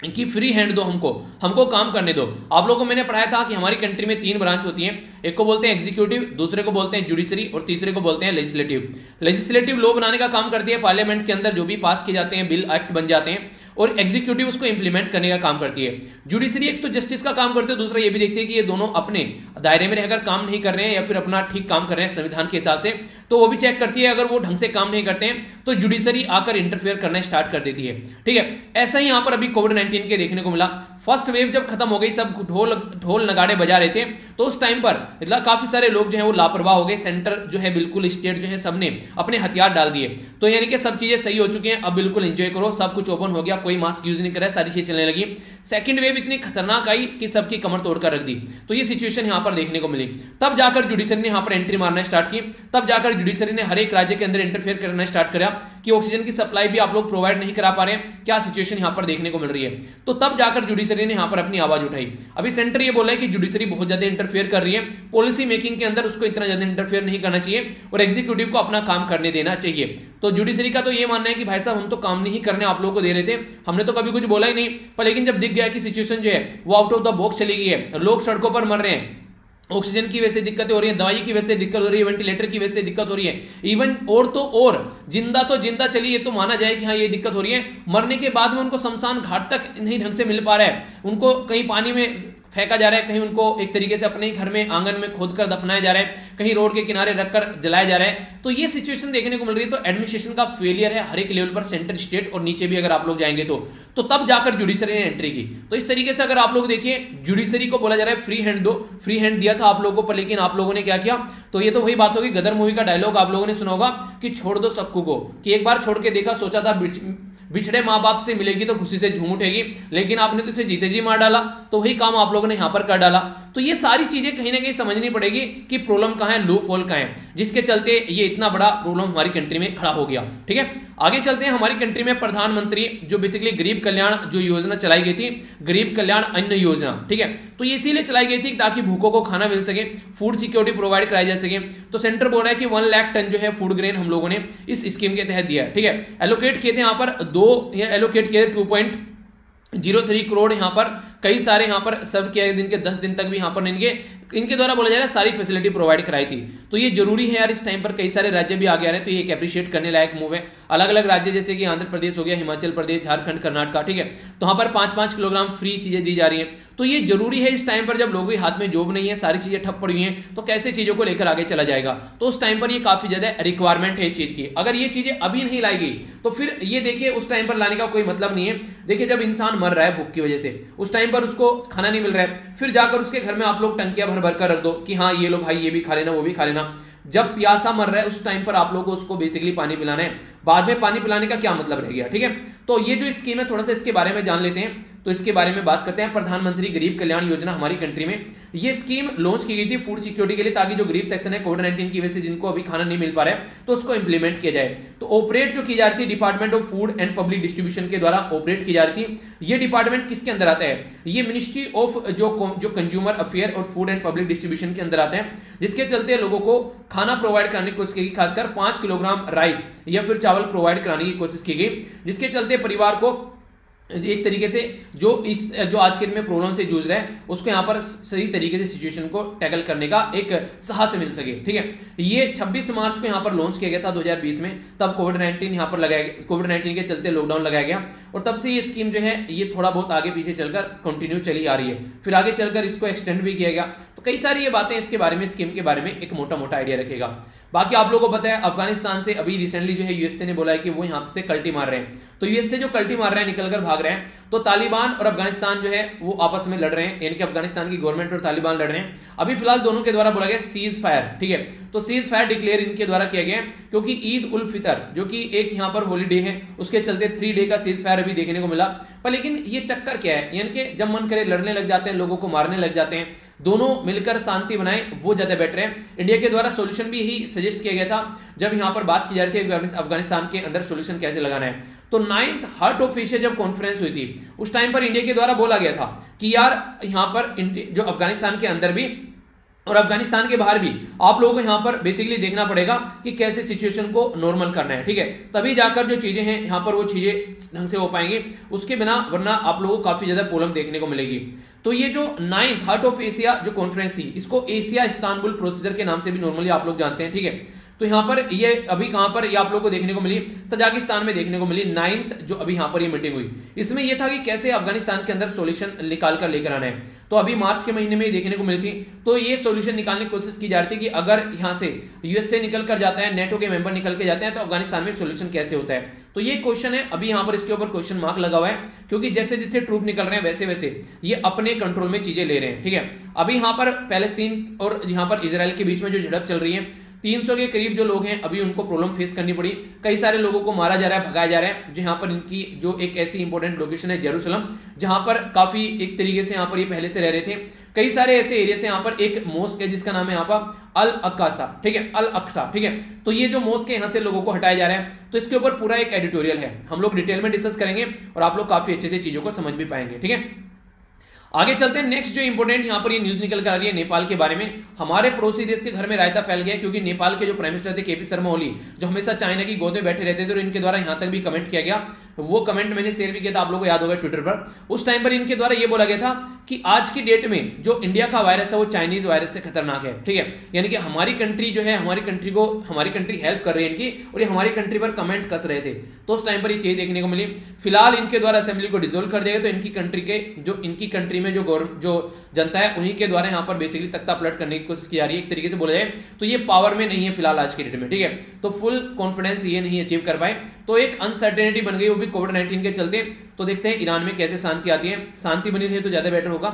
कि फ्री हैंड दो, हमको काम करने दो। आप लोगों को मैंने पढ़ाया था कि हमारी कंट्री में 3 ब्रांच होती हैं, एक को बोलते हैं एग्जीक्यूटिव, दूसरे को बोलते हैं जुडिशरी, और तीसरे को बोलते हैं लेजिस्लेटिव। लेजिस्लेटिव लॉ बनाने का काम करती है, पार्लियामेंट के अंदर जो भी पास किए जाते हैं बिल एक्ट बन जाते हैं, और एग्जीक्यूटिव उसको इंप्लीमेंट करने का काम करती है। जुडिशरी एक तो जस्टिस का काम करती है, दूसरा ये भी देखती है कि ये दोनों अपने दायरे में रहकर काम नहीं कर रहे हैं या फिर अपना ठीक काम कर रहे हैं संविधान के हिसाब से, तो वो भी चेक करती है। अगर वो ढंग से काम नहीं करते हैं तो जुडिशरी आकर इंटरफेयर करना स्टार्ट कर देती है, ठीक है। ऐसा ही यहां पर अभी कोविड-19 के देखने को मिला। फर्स्ट वेव जब खत्म हो गई, सब ढोल नगाड़े बजा रहे थे, तो उस टाइम पर काफी सारे लोग जो है वो लापरवाह हो गए। सेंटर जो है बिल्कुल, स्टेट जो है सबने अपने हथियार डाल दिए। तो यानी कि सब चीजें सही हो चुकी हैं, अब बिल्कुल एंजॉय करो, सब कुछ ओपन हो गया, कोई मास्क यूज नहीं कर रहा है, सारी चीजें चलने लगी। सेकंड वेव इतनी खतरनाक आई कि सबकी कमर तोड़कर रख दी। तो ये सिचुएशन यहां पर देखने को मिली। तब जाकर जुडिशरी ने यहां पर एंट्री मारना स्टार्ट की। तब जाकर जुडिशरी ने हर एक राज्य के अंदर इंटरफेयर करना स्टार्ट करा कि ऑक्सीजन की सप्लाई भी आप लोग प्रोवाइड नहीं करा पा रहे हैं, क्या सिचुएशन यहां पर देखने को मिल रही है। तो तब जाकर जुडिशरी ने यहां पर अपनी आवाज उठाई। अभी सेंटर ये बोला है कि जुडिशरी बहुत ज्यादा इंटरफेयर कर रही है पॉलिसी मेकिंग के अंदर, उसको इतना ज्यादा इंटरफेयर नहीं करना चाहिए और एग्जीक्यूटिव को अपना काम करने देना चाहिए। तो जुडिशरी का तो ये मानना है कि भाई साहब हम तो काम नहीं करने आप लोगों को दे रहे थे, हमने तो कभी कुछ बोला ही नहीं। पर लेकिन जब दिख गया कि सिचुएशन जो है वो आउट ऑफ द बॉक्स चली गई है, लोग सड़कों पर मर रहे हैं, ऑक्सीजन की वजह से दिक्कतें हो रही है, दवाई की वजह से दिक्कत हो रही है, वेंटिलेटर की वजह से दिक्कत हो रही है, इवन और तो और जिंदा चली, ये तो माना जाए कि हाँ ये दिक्कत हो रही है। मरने के बाद में उनको शमशान घाट तक नहीं ढंग से मिल पा रहा है, उनको कहीं पानी में फेंका जा रहा है, कहीं उनको एक तरीके से अपने ही घर में आंगन में खोदकर दफनाया जा रहा है, कहीं रोड के किनारे रखकर जलाया जा रहा है। तो ये सिचुएशन देखने को मिल रही है। तो एडमिनिस्ट्रेशन का फेलियर है हर एक लेवल पर, सेंटर, स्टेट और नीचे भी अगर आप लोग जाएंगे तो तब जाकर जुडिशरी ने एंट्री की। तो इस तरीके से अगर आप लोग देखिए, जुडिशरी को बोला जा रहा है फ्री हैंड दो, फ्री हैंड दिया था आप लोगों को, पर लेकिन आप लोगों ने क्या किया। तो ये तो वही बात होगी, गदर मूवी का डायलॉग आप लोगों ने सुना होगा कि छोड़ दो सबको को, कि एक बार छोड़ के देखा, सोचा था बिछड़े माँ बाप से मिलेगी तो खुशी से झूम उठेगी, लेकिन आपने तो इसे जीते जी मार डाला। तो वही काम आप लोगों ने यहां पर कर डाला तो ये सारी चीजें कहीं ना कहीं समझनी पड़ेगी कि प्रॉब्लम कहाँ है, लूप होल कहाँ है, जिसके चलते ये इतना बड़ा प्रॉब्लम हमारी कंट्री में खड़ा हो गया। ठीक है, आगे चलते हैं। हमारी कंट्री में प्रधानमंत्री जो बेसिकली गरीब कल्याण जो योजना चलाई गई थी, गरीब कल्याण अन्न योजना, ठीक है, तो ये इसीलिए चलाई गई थी ताकि भूखों को खाना मिल सके, फूड सिक्योरिटी प्रोवाइड कराई जा सके। तो सेंटर बोल रहा है कि 1 लाख टन जो है फूड ग्रेन हम लोगों ने इस स्कीम के तहत दिया है। ठीक है, एलोकेट किए थे यहाँ पर एलोकेट किए 2.03 करोड़ यहाँ पर कई सारे यहाँ पर सब किया दिन के 10 दिन तक भी यहाँ पर इनके द्वारा बोला जा रहा है सारी फैसिलिटी प्रोवाइड कराई थी। तो ये जरूरी है यार, इस टाइम पर कई सारे राज्य भी आगे आ रहे हैं, तो ये एक अप्रिशिएट करने लायक मूव है। अलग अलग राज्य जैसे कि आंध्र प्रदेश हो गया, हिमाचल प्रदेश, झारखंड, कर्नाटक, ठीक है, तो वहां पर 5-5 किलोग्राम फ्री चीजें दी जा रही है। तो ये जरूरी है इस टाइम पर जब लोगों के हाथ में जॉब नहीं है, सारी चीजें ठप पड़ी हुई हैं, तो कैसे चीजों को लेकर आगे चला जाएगा। तो उस टाइम पर ये काफी ज्यादा रिक्वायरमेंट है इस चीज की। अगर ये चीजें अभी नहीं लाई गई तो फिर ये देखिए उस टाइम पर लाने का कोई मतलब नहीं है। देखिए जब इंसान मर रहा है भूख की वजह से, उस टाइम पर उसको खाना नहीं मिल रहा है, फिर जाकर उसके घर में आप लोग टंकियां भर भर कर रख दो कि हाँ ये लो भाई, ये भी खा लेना, वो भी खा लेना। जब प्यासा मर रहा है उस टाइम पर आप लोगों को उसको बेसिकली पानी पिलाना है, बाद में पानी पिलाने का क्या मतलब रह गया। ठीक है, तो ये जो स्कीम है थोड़ा सा इसके बारे में जान लेते हैं। तो इसके बारे में बात करते हैं। प्रधानमंत्री गरीब कल्याण योजना हमारी कंट्री में ये स्कीम लॉन्च की गई थी फूड सिक्योरिटी के लिए, ताकि जो गरीब सेक्शन है कोविड-19 की वजह से जिनको अभी खाना नहीं मिल पा रहा है तो उसको इंप्लीमेंट किया जाए। तो ऑपरेट जो की जा रही थी department of food and public distribution के द्वारा ऑपरेट की जा रही थी। ये डिपार्टमेंट किसके अंदर आता है, ये मिनिस्ट्री ऑफ जो कंज्यूमर अफेयर और फूड एंड पब्लिक डिस्ट्रीब्यूशन के अंदर आते हैं, जिसके चलते लोगों को खाना प्रोवाइड कराने की कोशिश की गई, खासकर 5 किलोग्राम राइस या फिर चावल प्रोवाइड कराने की कोशिश की गई, जिसके चलते परिवार को एक तरीके से जो आज के दिन में प्रॉब्लम से जूझ रहे हैं उसको यहाँ पर सही तरीके से सिचुएशन को टैकल करने का एक साहस मिल सके। ठीक है, ये 26 मार्च को यहाँ पर लॉन्च किया गया था 2020 में, तब कोविड-19 यहाँ पर लगाया गया, कोविड-19 के चलते लॉकडाउन लगाया गया और तब से ये स्कीम जो है ये थोड़ा बहुत आगे पीछे चलकर कंटिन्यू चली आ रही है, फिर आगे चलकर इसको एक्सटेंड भी किया गया। तो कई सारी ये बातें इसके बारे में, स्कीम के बारे में एक मोटा मोटा आइडिया रखेगा। बाकी आप लोगों को पता है अफगानिस्तान से अभी रिसेंटली जो है यूएसए ने बोला है कि वो यहाँ से कल्टी मार रहे हैं, तो यूएसए जो कल्टी मार रहे हैं, निकलकर भाग रहे हैं, तो तालिबान और अफगानिस्तान जो है वो आपस में लड़ रहे हैं, यानी कि अफगानिस्तान की गवर्नमेंट और तालिबान लड़ रहे हैं। अभी फिलहाल दोनों के द्वारा बोला गया सीज फायर। ठीक है, तो सीज फायर डिक्लेयर इनके द्वारा किया गया क्योंकि ईद उल फितर जो कि एक यहाँ पर हॉलीडे है, उसके चलते 3 डे का सीज फायर अभी देखने को मिला। पर लेकिन ये चक्कर क्या है, यानी कि जब मन करे लड़ने लग जाते हैं, लोगों को मारने लग जाते हैं, दोनों मिलकर शांति बनाए वो ज्यादा बेटर है। इंडिया के द्वारा सॉल्यूशन भी यही सजेस्ट किया गया था जब यहाँ पर बात की जा रही थी अफगानिस्तान के अंदर सॉल्यूशन कैसे लगाना है। तो 9th हार्ट ऑफ एशिया जब कॉन्फ्रेंस हुई थी उस टाइम पर इंडिया के द्वारा बोला गया था कि यार यहाँ पर जो अफगानिस्तान के अंदर भी और अफगानिस्तान के बाहर भी आप लोगों को यहाँ पर बेसिकली देखना पड़ेगा कि कैसे सिचुएशन को नॉर्मल करना है। ठीक है, तभी जाकर जो चीजें हैं यहाँ पर वो चीजें ढंग से हो पाएंगी, उसके बिना वरना आप लोगों को काफी ज्यादा प्रॉब्लम देखने को मिलेगी। तो ये जो 9th हार्ट ऑफ एशिया जो कॉन्फ्रेंस थी, इसको एशिया इस्तांबुल प्रोसीजर के नाम से भी नॉर्मली आप लोग जानते हैं। ठीक है, तो यहाँ पर ये अभी कहां पर ये आप लोगों को देखने को मिली, तजाकिस्तान में देखने को मिली 9th जो अभी यहाँ पर ये मीटिंग हुई। इसमें यह था कि कैसे अफगानिस्तान के अंदर सॉल्यूशन निकाल कर लेकर आना है। तो अभी मार्च के महीने में ये देखने को मिली थी। तो ये सॉल्यूशन निकालने की कोशिश की जा रही थी कि अगर यहाँ से यूएसए निकल कर जाता है, नेटो के मेंबर निकल के जाते हैं, तो अफगानिस्तान में सॉल्यूशन कैसे होता है। तो ये क्वेश्चन है, अभी यहाँ पर इसके ऊपर क्वेश्चन मार्क लगा हुआ है, क्योंकि जैसे जैसे ट्रूप निकल रहे हैं वैसे वैसे ये अपने कंट्रोल में चीजें ले रहे हैं। ठीक है, अभी यहाँ पर पैलेस्तीन और यहाँ पर इजराइल के बीच में जो झड़प चल रही है, 300 के करीब जो लोग हैं अभी उनको प्रॉब्लम फेस करनी पड़ी। कई सारे लोगों को मारा जा रहा है, भगाया जा रहा है। जो यहाँ पर इनकी जो एक ऐसी इंपॉर्टेंट लोकेशन है जेरूसलम, जहां पर काफी एक तरीके से यहाँ पर ये पहले से रह रहे थे। कई सारे ऐसे एरिया से यहाँ पर एक मॉस्क है जिसका नाम है यहाँ पर अल अक्सा। ठीक है, अल अक्सा। ठीक है, तो ये जो मॉस्क है यहाँ से लोगों को हटाया जा रहा है। तो इसके ऊपर पूरा एक एडिटोरियल है, हम लोग डिटेल में डिस्कस करेंगे और आप लोग काफी अच्छे से चीजों को समझ भी पाएंगे। ठीक है, आगे चलते हैं। नेक्स्ट जो इंपोर्टेंट यहाँ पर ये न्यूज निकल कर आ रही है नेपाल के बारे में। हमारे पड़ोसी देश के घर में रायता फैल गया, क्योंकि नेपाल के जो प्राइम मिनिस्टर थे केपी शर्मा ओली, जो हमेशा चाइना की गोद में बैठे रहते थे, और इनके द्वारा यहाँ तक भी कमेंट किया गया, वो कमेंट मैंने शेयर भी किया था, आप लोगों को याद होगा ट्विटर पर। उस टाइम पर इनके द्वारा ये बोला गया था कि आज की डेट में जो इंडिया का वायरस है वो चाइनीज वायरस से खतरनाक है। ठीक है, यानी कि हमारी कंट्री जो है, हमारी कंट्री हेल्प कर रही है इनकी, और ये हमारी कंट्री पर कमेंट कस रहे थे। तो उस टाइम पर ये चीज देखने को मिली। फिलहाल इनके द्वारा असेंबली को डिसोल्व कर दिया गया। तो इनकी कंट्री में जो जनता है उन्हीं के द्वारा यहाँ पर बेसिकली तख्ता पलट करने की कोशिश की जा रही है। एक तरीके से बोला जाए तो ये पावर में नहीं है फिलहाल आज की डेट में। ठीक है, तो फुल कॉन्फिडेंस ये नहीं अचीव कर पाए, तो एक अनसर्टेनिटी बन गई, वो भी कोविड-19 के चलते। तो देखते हैं ईरान में कैसे शांति आती है। शांति बनी रही तो ज्यादा बेटर होगा।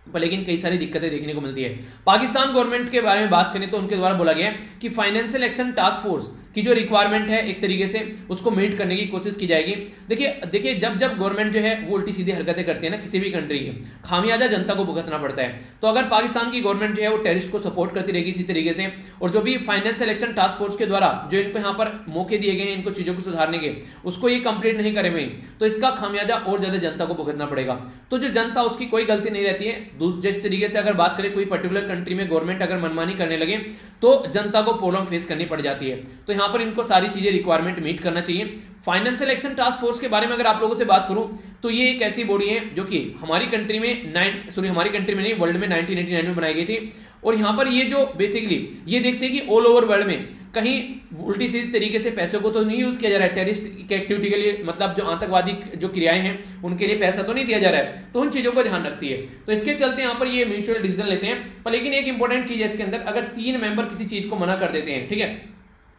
पर लेकिन कई सारी दिक्कतें देखने को मिलती है। पाकिस्तान गवर्नमेंट के बारे में बात करें तो उनके द्वारा बोला गया है कि फाइनेंशियल एक्शन टास्क फोर्स की जो रिक्वायरमेंट है एक तरीके से उसको मीट करने की कोशिश की जाएगी। देखिए जब गवर्नमेंट जो है वो उल्टी सीधी हरकतें करती है ना किसी भी कंट्री की, खामियाजा जनता को भुगतना पड़ता है। तो अगर पाकिस्तान की गवर्नमेंट जो है वो टेररिस्ट को सपोर्ट करती रहेगी इसी तरीके से, और जो भी फाइनेंशियल एक्शन टास्क फोर्स के द्वारा जो इनको यहाँ पर मौके दिए गए हैं इनको चीजों को सुधारने के, उसको ये कंप्लीट नहीं करेंगे तो इसका खामियाजा और ज्यादा जनता को भुगतना पड़ेगा। तो जो जनता उसकी कोई गलती नहीं रहती है। जिस तरीके से अगर बात करें कोई पर्टिकुलर कंट्री में गवर्नमेंट अगर मनमानी करने लगे तो जनता को प्रॉब्लम फेस करनी पड़ जाती है। तो यहाँ पर इनको सारी चीजें रिक्वायरमेंट मीट करना चाहिए। फाइनेंशियल एक्शन टास्क फोर्स के बारे में अगर आप लोगों से बात करूं तो ये एक ऐसी बॉडी है जो कि हमारी कंट्री में नहीं वर्ल्ड में 1989 में बनाई गई थी। और यहाँ पर ये जो बेसिकली ये देखते हैं कि ऑल ओवर वर्ल्ड में कहीं उल्टी सीधी तरीके से पैसों को तो नहीं यूज किया जा रहा है टेररिस्ट की एक्टिविटी के लिए, मतलब जो आतंकवादी जो क्रियाएं हैं उनके लिए पैसा तो नहीं दिया जा रहा है, तो उन चीजों का ध्यान रखती है। तो इसके चलते यहाँ पर ये म्यूचुअल डिसीजन लेते हैं। पर लेकिन एक इंपॉर्टेंट चीज है इसके अंदर, अगर 3 मेंबर किसी चीज को मना कर देते हैं, ठीक है,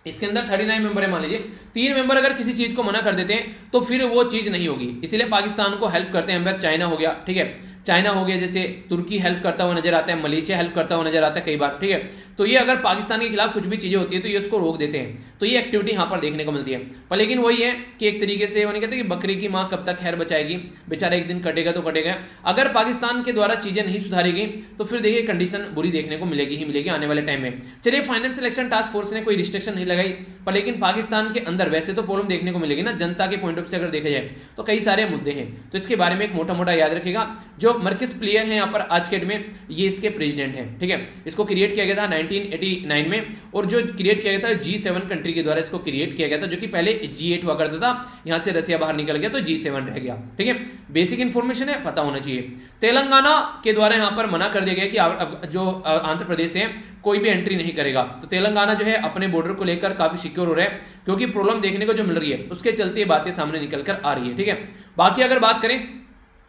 इसके अंदर 39 मेंबर है मान लीजिए, 3 मेंबर अगर किसी चीज को मना कर देते हैं तो फिर वो चीज नहीं होगी। इसीलिए पाकिस्तान को हेल्प करते हैं चाइना हो गया, ठीक है, चाइना हो गया, जैसे तुर्की हेल्प करता हुआ नजर आता है, मलेशिया हेल्प करता हुआ नजर आता है कई बार, ठीक है। तो ये अगर पाकिस्तान के खिलाफ कुछ भी चीजें होती है तो ये उसको रोक देते हैं। तो ये एक्टिविटी यहाँ पर देखने को मिलती है। पर लेकिन वही है कि एक तरीके से वो नहीं कहते कि बकरी की माँ कब तक खैर बचाएगी, बेचारा एक दिन कटेगा तो कटेगा। अगर पाकिस्तान के द्वारा चीजें नहीं सुधारेगी तो फिर देखिए कंडीशन बुरी देखने को मिलेगी ही मिलेगी आने वाले टाइम में। चलिए फाइनेंशियल एक्शन टास्क फोर्स ने कोई रिस्ट्रिक्शन नहीं लगाई, पर लेकिन पाकिस्तान के अंदर वैसे तो प्रॉब्लम देखने को मिलेगी ना, जनता के पॉइंट ऑफ से अगर देखा जाए तो कई सारे मुद्दे हैं। तो इसके बारे में एक मोटा मोटा याद रखेगा। जो मर्किस प्लेयर है यहाँ पर आज के डेट में ये इसके प्रेसिडेंट हैं, ठीक है। इसको क्रिएट किया गया था 1989 में, और जो क्रिएट किया गया था G7 कंट्री के द्वारा इसको क्रिएट किया गया था, जो कि पहले G8 हुआ करता था। यहां से रसिया बाहर निकल गया तो G7 रह गया, ठीक है। बेसिक इंफॉर्मेशन है, पता होना चाहिए। तेलंगाना के द्वारा यहां पर मना कर दिया गया कि जो आंध्र प्रदेश है कोई भी एंट्री नहीं करेगा। तो तेलंगाना जो है अपने बॉर्डर को लेकर काफी सिक्योर हो रहा है, क्योंकि प्रॉब्लम देखने को जो मिल रही है उसके चलते ये बातें सामने निकल कर आ रही है, ठीक है। बाकी अगर बात करें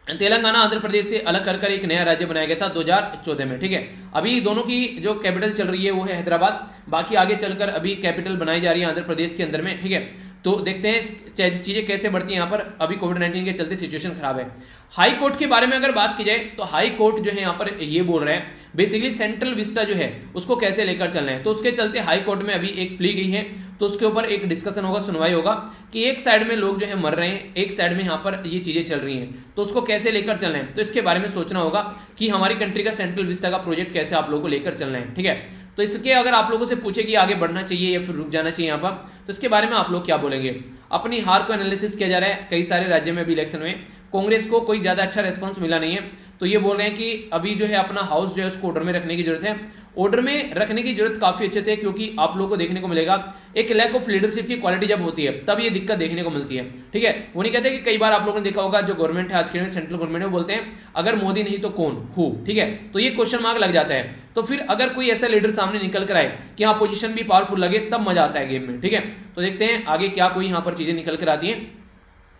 तेलंगाना आंध्र प्रदेश से अलग कर एक नया राज्य बनाया गया था 2014 में, ठीक है। अभी दोनों की जो कैपिटल चल रही है वो है हैदराबाद, बाकी आगे चलकर अभी कैपिटल बनाई जा रही है आंध्र प्रदेश के अंदर में, ठीक है। तो देखते हैं चीजें कैसे बढ़ती हैं यहाँ पर। अभी कोविड-19 के चलते सिचुएशन खराब है। हाई कोर्ट के बारे में अगर बात की जाए तो हाई कोर्ट जो है यहाँ पर ये बोल रहे हैं बेसिकली सेंट्रल विस्टा जो है उसको कैसे लेकर चलना है। तो उसके चलते हाई कोर्ट में अभी एक प्ली गई है, तो उसके ऊपर एक डिस्कशन होगा, सुनवाई होगा कि एक साइड में लोग जो है मर रहे हैं, एक साइड में यहाँ पर ये चीजें चल रही हैं, तो उसको कैसे लेकर चलना है। तो इसके बारे में सोचना होगा कि हमारी कंट्री का सेंट्रल विस्टा का प्रोजेक्ट कैसे आप लोगों को लेकर चलना है, ठीक है। तो इसके अगर आप लोगों से पूछे कि आगे बढ़ना चाहिए या फिर रुक जाना चाहिए यहाँ पर, तो इसके बारे में आप लोग क्या बोलेंगे। अपनी हार को एनालिसिस किया जा रहा है। कई सारे राज्यों में अभी इलेक्शन में कांग्रेस को कोई ज्यादा अच्छा रेस्पॉन्स मिला नहीं है, तो ये बोल रहे हैं कि अभी जो है अपना हाउस जो है उसको ऑर्डर में रखने की जरूरत है। ऑर्डर में रखने की जरूरत काफी अच्छे से, क्योंकि आप लोगों को देखने को मिलेगा एक लैक ऑफ लीडरशिप की क्वालिटी जब होती है तब ये दिक्कत देखने को मिलती है, ठीक है। वो नहीं कहते कि कई बार आप लोगों ने देखा होगा जो गवर्नमेंट है आज के सेंट्रल गवर्नमेंट है बोलते हैं अगर मोदी नहीं तो कौन हु, ठीक है। तो ये क्वेश्चन मार्क लग जाता है। तो फिर अगर कोई ऐसा लीडर सामने निकल कर आए कि हाँ पोजीशन भी पावरफुल लगे तब मजा आता है गेम में, ठीक है। तो देखते हैं आगे क्या कोई यहाँ पर चीजें निकल कर आती हैं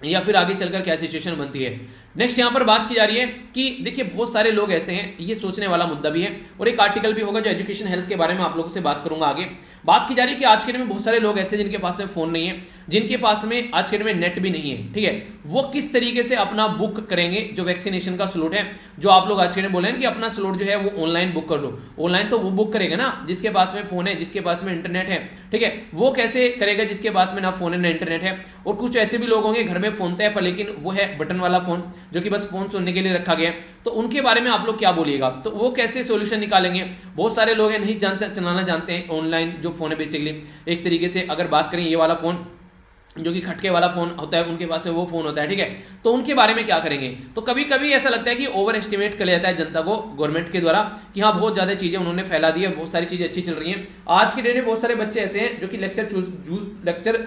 या फिर आगे चलकर क्या सिचुएशन बनती है। नेक्स्ट यहाँ पर बात की जा रही है कि देखिए बहुत सारे लोग ऐसे हैं, ये सोचने वाला मुद्दा भी है, और एक आर्टिकल भी होगा जो एजुकेशन हेल्थ के बारे में आप लोगों से बात करूंगा आगे। बात की जा रही है कि आज के दिन में बहुत सारे लोग ऐसे जिनके पास में फोन नहीं है, जिनके पास में आज के दिन में नेट भी नहीं है, ठीक है। वो किस तरीके से अपना बुक करेंगे जो वैक्सीनेशन का स्लॉट है, जो आप लोग आज के दिन बोले कि अपना स्लॉट जो है वो ऑनलाइन बुक कर लो। ऑनलाइन तो वो बुक करेगा ना जिसके पास में फोन है, जिसके पास में इंटरनेट है, ठीक है। वो कैसे करेगा जिसके पास में ना फोन है ना इंटरनेट है। और कुछ ऐसे भी लोग होंगे घर में फोन तो है पर लेकिन वो है बटन वाला फोन जो कि बस फोन सुनने के लिए रखा गया है, तो उनके बारे में आप लोग क्या बोलिएगा। तो वो कैसे सॉल्यूशन निकालेंगे। बहुत सारे लोग हैं नहीं जानते, चलाना जानते हैं ऑनलाइन जो फोन है बेसिकली। एक तरीके से अगर बात करें ये वाला फोन जो कि खटके वाला फोन होता है उनके पास वो फोन होता है, ठीक है। तो उनके बारे में क्या करेंगे। तो कभी कभी ऐसा लगता है कि ओवर एस्टिमेट कर लिया जाता है जनता को गवर्नमेंट के द्वारा कि हाँ बहुत ज्यादा चीजें उन्होंने फैला दी है, बहुत सारी चीजें अच्छी चल रही हैं। आज के डेट में बहुत सारे बच्चे ऐसे हैं जो कि लेक्चर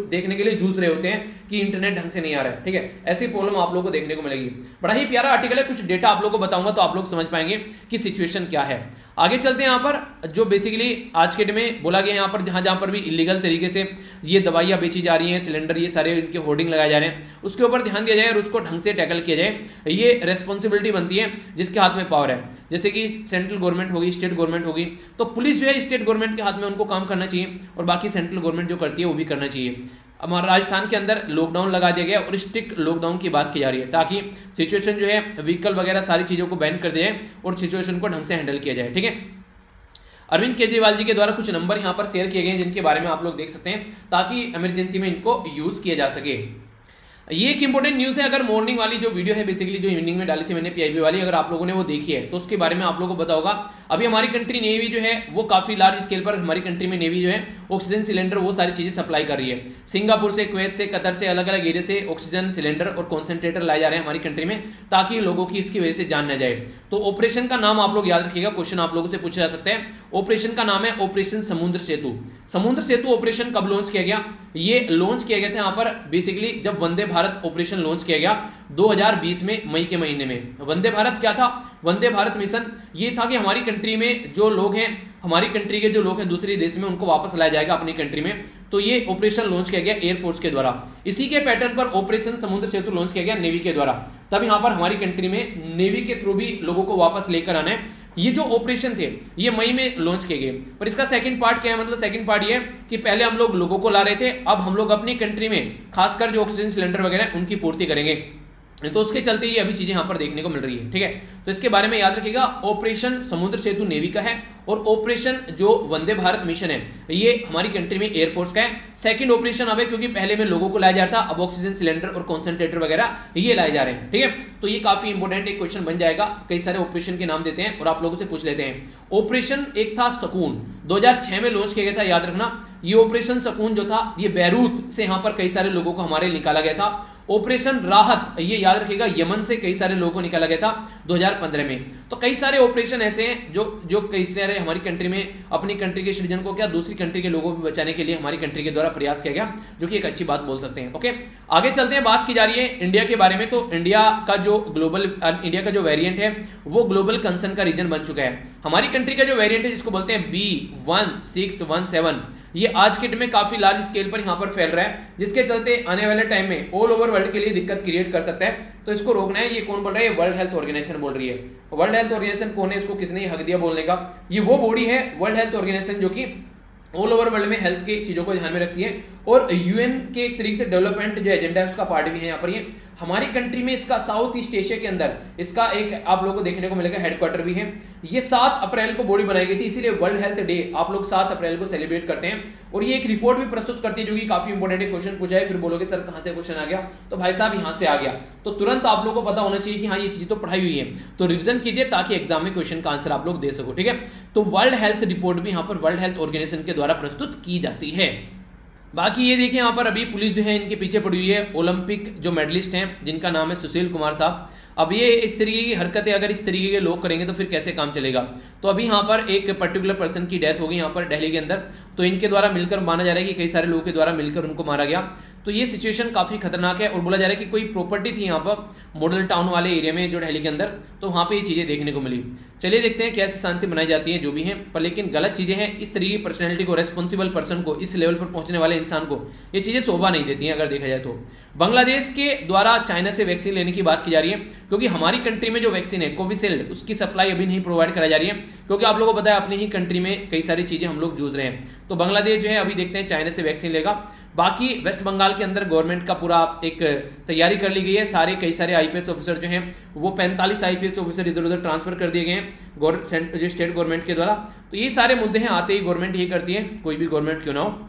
देखने के लिए जूझ रहे होते हैं कि इंटरनेट ढंग से नहीं आ रहा है, ठीक है। ऐसी प्रॉब्लम आप लोगों को देखने को मिलेगी। बड़ा ही प्यारा आर्टिकल है, कुछ डेटा आप लोगों को बताऊंगा तो आप लोग समझ पाएंगे कि सिचुएशन क्या है। आगे चलते हैं यहाँ पर जो बेसिकली आज के डेट में बोला गया यहाँ पर जहां पर भी इलीगल तरीके से ये दवाइयां बेची जा रही हैं, सिलेंडर ये सारे इनके होर्डिंग लगाए जा रहे हैं, उसके ऊपर ध्यान दिया जाए और उसको ढंग से टैकल किया जाए। ये रेस्पॉन्सिबिलिटी बनती है जिसके हाथ में पावर है, जैसे कि सेंट्रल गवर्नमेंट होगी, स्टेट गवर्नमेंट होगी, तो पुलिस जो है स्टेट गवर्नमेंट के हाथ में उनको काम करना चाहिए और बाकी सेंट्रल गवर्नमेंट जो करती है वो भी करना चाहिए। हमारा राजस्थान के अंदर लॉकडाउन लगा दिया गया और स्ट्रिक्ट लॉकडाउन की बात की जा रही है, ताकि सिचुएशन जो है व्हीकल वगैरह सारी चीज़ों को बैन कर दिया जाए और सिचुएशन को ढंग से हैंडल किया जाए। ठीक है, अरविंद केजरीवाल जी के द्वारा कुछ नंबर यहाँ पर शेयर किए गए हैं जिनके बारे में आप लोग देख सकते हैं, ताकि इमरजेंसी में इनको यूज किया जा सके। ये एक इंपॉर्टेंट न्यूज़ है। अगर मॉर्निंग वाली जो वीडियो है बेसिकली जो इवनिंग में डाली थी मैंने पीआईबी वाली, अगर आप लोगों ने वो देखी है तो उसके बारे में आप लोगों को पता होगा। अभी हमारी कंट्री नेवी जो है वो काफी लार्ज स्केल पर हमारी कंट्री में नेवी जो है ऑक्सीजन सिलेंडर वो सारी चीजें सप्लाई कर रही है। सिंगापुर से, कुवैत से, कतर से, अलग अलग एरिया से ऑक्सीजन सिलेंडर और कॉन्सेंट्रेटर लाए जा रहे हैं हमारी कंट्री में, ताकि लोगों की इसकी वजह से जान न जाए। तो ऑपरेशन का नाम आप लोग याद रखिएगा, क्वेश्चन आप लोगों से पूछा जा सकता है। ऑपरेशन का नाम है ऑपरेशन समुद्र सेतु। समुद्र सेतु ऑपरेशन कब लॉन्च किया गया? ये लॉन्च किया गया था यहाँ पर बेसिकली जब वंदे भारत ऑपरेशन लॉन्च किया गया 2020 में मई के महीने में। वंदे भारत क्या था? वंदे भारत मिशन ये था कि हमारी कंट्री में जो लोग हैं, हमारी कंट्री के जो लोग हैं दूसरे देश में, उनको वापस लाया जाएगा अपनी कंट्री में। तो ये ऑपरेशन लॉन्च किया गया एयरफोर्स के द्वारा। इसी के पैटर्न पर ऑपरेशन समुद्र सेतु लॉन्च किया गया नेवी के द्वारा। तब यहाँ पर हमारी कंट्री में नेवी के थ्रू भी लोगों को वापस लेकर आना है। ये जो ऑपरेशन थे ये मई में लॉन्च किए गए, पर इसका सेकंड पार्ट क्या है? मतलब सेकंड पार्ट ये है कि पहले हम लोग लोगों को ला रहे थे, अब हम लोग अपनी कंट्री में खासकर जो ऑक्सीजन सिलेंडर वगैरह उनकी पूर्ति करेंगे। तो उसके चलते ये अभी चीजें यहां पर देखने को मिल रही है। ठीक है, तो इसके बारे में याद रखिएगा, ऑपरेशन समुद्र सेतु नेवी का है और ऑपरेशन जो वंदे भारत मिशन है ये हमारी कंट्री में एयरफोर्स का है। सेकंड ऑपरेशन अब है, क्योंकि पहले में लोगों को लाया जा रहा था, अब ऑक्सीजन सिलेंडर और कॉन्सेंट्रेटर वगैरह ये लाए जा रहे हैं। ठीक है, तो ये काफी इंपॉर्टेंट एक क्वेश्चन बन जाएगा। कई सारे ऑपरेशन के नाम देते हैं और आप लोगों से पूछ लेते हैं। ऑपरेशन एक था सकून, 2006 में लॉन्च किया गया था, याद रखना। ये ऑपरेशन सकून जो था ये बैरूत से यहाँ पर कई सारे लोगों को हमारे निकाला गया था। ऑपरेशन राहत ये याद रखिएगा, यमन से कई सारे लोगों को निकाला गया था 2015 में। तो कई सारे ऑपरेशन ऐसे हैं जो कई सारे हमारी कंट्री में अपनी कंट्री के सिटीजन को क्या दूसरी कंट्री के लोगों को बचाने के लिए हमारी कंट्री के द्वारा प्रयास किया गया, जो कि एक अच्छी बात बोल सकते हैं। ओके, आगे चलते हैं। बात की जा रही है इंडिया के बारे में। तो इंडिया का जो वेरिएंट है वो ग्लोबल कंसर्न का रीजन बन चुका है। हमारी कंट्री का जो वेरिएंट है जिसको बोलते हैं B1617, ये आज के डेट में काफी लार्ज स्केल पर यहाँ पर फैल रहा है, जिसके चलते आने वाले टाइम में ऑल ओवर वर्ल्ड के लिए दिक्कत क्रिएट कर सकता है। तो इसको रोकना है। ये कौन बोल रहा है? वर्ल्ड हेल्थ ऑर्गेनाइजेशन बोल रही है। वर्ल्ड हेल्थ ऑर्गेनाइजेशन कौन है? इसको किसने हक दिया बोलने का? ये वो बॉडी है वर्ल्ड हेल्थ ऑर्गेनाइजेशन जो कि ऑल ओवर वर्ल्ड में हेल्थ की चीजों को ध्यान में रखती है और यूएन के एक तरीके से डेवलपमेंट जो एजेंडा है उसका पार्ट भी है यहाँ पर। ये हमारी कंट्री में इसका साउथ ईस्ट एशिया के अंदर इसका एक आप लोगों को देखने को मिलेगा हेडक्वार्टर भी है। ये 7 अप्रैल को बॉडी बनाई गई थी, इसीलिए वर्ल्ड हेल्थ डे आप लोग 7 अप्रैल को सेलिब्रेट करते हैं। और ये एक रिपोर्ट भी प्रस्तुत करती है जो कि काफी इंपॉर्टेंट है। क्वेश्चन पूछा है, फिर बोलोगे सर कहां से क्वेश्चन आ गया? तो भाई साहब यहाँ से आ गया, तो तुरंत आप लोगों को पता होना चाहिए कि हाँ ये चीज तो पढ़ाई हुई है, तो रिविजन कीजिए ताकि एग्जाम में क्वेश्चन का आंसर आप लोग दे सको। ठीक है, तो वर्ल्ड हेल्थ रिपोर्ट भी यहाँ पर वर्ल्ड हेल्थ ऑर्गेनाइजेशन के द्वारा प्रस्तुत की जाती है। बाकी ये देखिए यहाँ पर अभी पुलिस जो है इनके पीछे पड़ी हुई है। ओलंपिक जो मेडलिस्ट हैं जिनका नाम है सुशील कुमार साहब। अब ये इस तरीके की हरकतें अगर इस तरीके के लोग करेंगे तो फिर कैसे काम चलेगा? तो अभी यहाँ पर एक पर्टिकुलर पर्सन की डेथ होगी यहाँ पर दिल्ली के अंदर, तो इनके द्वारा मिलकर माना जा रहा है कि कई सारे लोगों के द्वारा मिलकर उनको मारा गया। तो ये सिचुएशन काफी खतरनाक है और बोला जा रहा है कि कोई प्रॉपर्टी थी यहाँ पर मॉडल टाउन वाले एरिया में जो दिल्ली के अंदर, तो वहाँ पे ये चीजें देखने को मिली। चलिए देखते हैं कैसे शांति बनाई जाती है जो भी है, पर लेकिन गलत चीजें हैं। इस तरीके की पर्सनैलिटी को, रेस्पॉन्सिबल पर्सन को, इस लेवल पर पहुंचने वाले इंसान को ये चीजें शोभा नहीं देती हैं अगर देखा जाए तो। बांग्लादेश के द्वारा चाइना से वैक्सीन लेने की बात की जा रही है, क्योंकि हमारी कंट्री में जो वैक्सीन है कोविशील्ड उसकी सप्लाई अभी नहीं प्रोवाइड कराई जा रही है, क्योंकि आप लोगों को पता है अपनी ही कंट्री में कई सारी चीजें हम लोग जूझ रहे हैं। तो बांग्लादेश जो है अभी देखते हैं चाइना से वैक्सीन लेगा। बाकी वेस्ट बंगाल के अंदर गवर्नमेंट का पूरा एक तैयारी कर ली गई है। कई सारे आईपीएस ऑफिसर जो हैं वो 45 आईपीएस ऑफिसर इधर उधर ट्रांसफर कर दिए गए हैं जो स्टेट गवर्नमेंट के द्वारा। तो ये सारे मुद्दे हैं, आते ही गवर्नमेंट ही करती है, कोई भी गवर्नमेंट क्यों ना हो,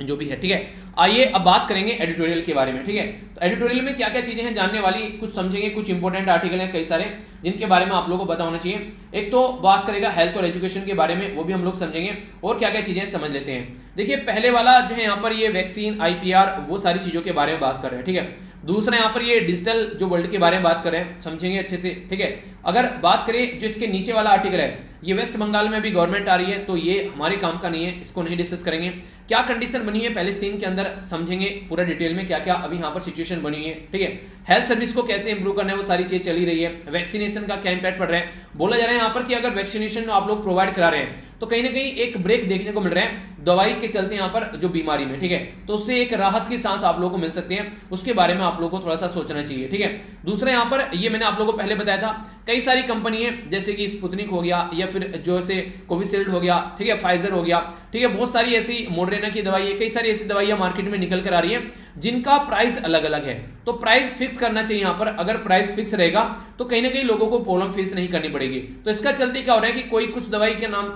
जो भी है। ठीक है, आइए अब बात करेंगे एडिटोरियल के बारे में। ठीक है, तो एडिटोरियल में क्या क्या चीजें हैं जानने वाली, कुछ समझेंगे, कुछ इंपॉर्टेंट आर्टिकल हैं कई सारे जिनके बारे में आप लोगों को पता होना चाहिए। एक तो बात करेगा हेल्थ और एजुकेशन के बारे में, वो भी हम लोग समझेंगे, और क्या क्या चीजें समझ लेते हैं। देखिए पहले वाला जो है यहाँ पर ये वैक्सीन, आईपीआर, वो सारी चीजों के बारे में बात कर रहे हैं। ठीक है, दूसरा यहाँ पर ये डिजिटल जो वर्ल्ड के बारे में बात कर रहे हैं, समझेंगे अच्छे से। ठीक है, अगर बात करें जो इसके नीचे वाला आर्टिकल है, ये वेस्ट बंगाल में भी गवर्नमेंट आ रही है, तो ये हमारे काम का नहीं है, इसको नहीं डिस्कस करेंगे। क्या कंडीशन बनी है पैलेस्तीन के अंदर, समझेंगे पूरा डिटेल में क्या क्या अभी यहाँ पर सिचुएशन बनी है। ठीक है, हेल्थ सर्विस को कैसे इंप्रूव करना है वो सारी चीजें चली रही है। वैक्सीनेशन का क्या इंपैक्ट पड़ रहा है, बोला जा रहा है यहाँ पर कि अगर वैक्सीनेशन आप लोग प्रोवाइड करा रहे हैं तो कहीं ना कहीं एक ब्रेक देखने को मिल रहा है दवाई के चलते यहाँ पर जो बीमारी में। ठीक है, तो उससे एक राहत की सांस आप लोगों को मिल सकती है, उसके बारे में आप लोगों को थोड़ा सा सोचना चाहिए, ठीक है। दूसरा यहाँ पर ये मैंने आप लोगों को पहले बताया था, कई सारी कंपनी है जैसे कि स्पुतनिक हो गया या फिर जो से कोविशील्ड हो गया, ठीक है, फाइजर हो गया, ठीक है, बहुत सारी ऐसी मॉडर्ना की दवाई है, कई सारी ऐसी दवाइयां मार्केट में निकल कर आ रही है जिनका प्राइस अलग अलग है। तो प्राइस फिक्स करना चाहिए यहाँ पर। अगर प्राइस फिक्स रहेगा तो कहीं ना कहीं लोगों को प्रॉब्लम फेस नहीं करनी पड़ेगी। तो इसका चलते क्या हो रहा है कि कोई कुछ दवाई के नाम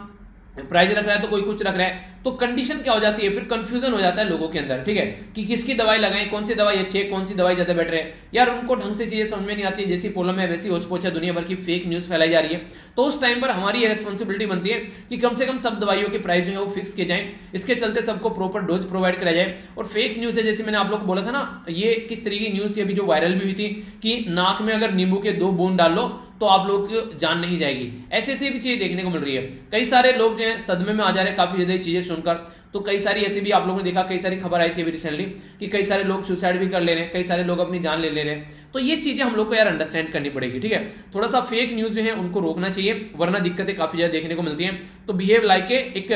प्राइस रख रहा है तो कोई कुछ रख रहा है, तो कंडीशन क्या हो जाती है, फिर कंफ्यूजन हो जाता है लोगों के अंदर, ठीक है, कि किसकी दवाई लगाएं, कौन सी दवाई अच्छी है, कौन सी दवाई ज्यादा बेटर है। यार उनको ढंग से चीजें समझ में नहीं आती, जैसी प्रॉब्लम है वैसी होच-पोच है, दुनिया भर की फेक न्यूज फैलाई जा रही है। तो उस टाइम पर हमारी ये रिस्पॉन्सिबिलिटी बनती है कि कम से कम सब दवाइयों के प्राइस जो है वो फिक्स किए जाए, इसके चलते सबको प्रॉपर डोज प्रोवाइड कराया जाए। और फेक न्यूज है, जैसे मैंने आप लोग को बोला था ना, ये किस तरीके की न्यूज थी अभी जो वायरल भी हुई थी कि नाक में अगर नींबू के 2 बूंद डाल लो तो आप लोग की जान नहीं जाएगी। ऐसे ऐसी भी चीजें देखने को मिल रही है। कई सारे लोग जो है सदमे में आ जा रहे हैं काफी ज्यादा चीजें सुनकर। तो कई सारी ऐसी भी आप लोगों ने देखा, कई सारी खबर आई थी अभी रिसेंटली कि कई सारे लोग सुसाइड भी कर ले रहे हैं, कई सारे लोग अपनी जान ले रहे हैं। तो ये चीजें हम लोग को यार अंडरस्टैंड करनी पड़ेगी, ठीक है। थोड़ा सा फेक न्यूज जो है उनको रोकना चाहिए, वरना दिक्कतें काफी ज्यादा देखने को मिलती हैं। तो बिहेव लाइक एक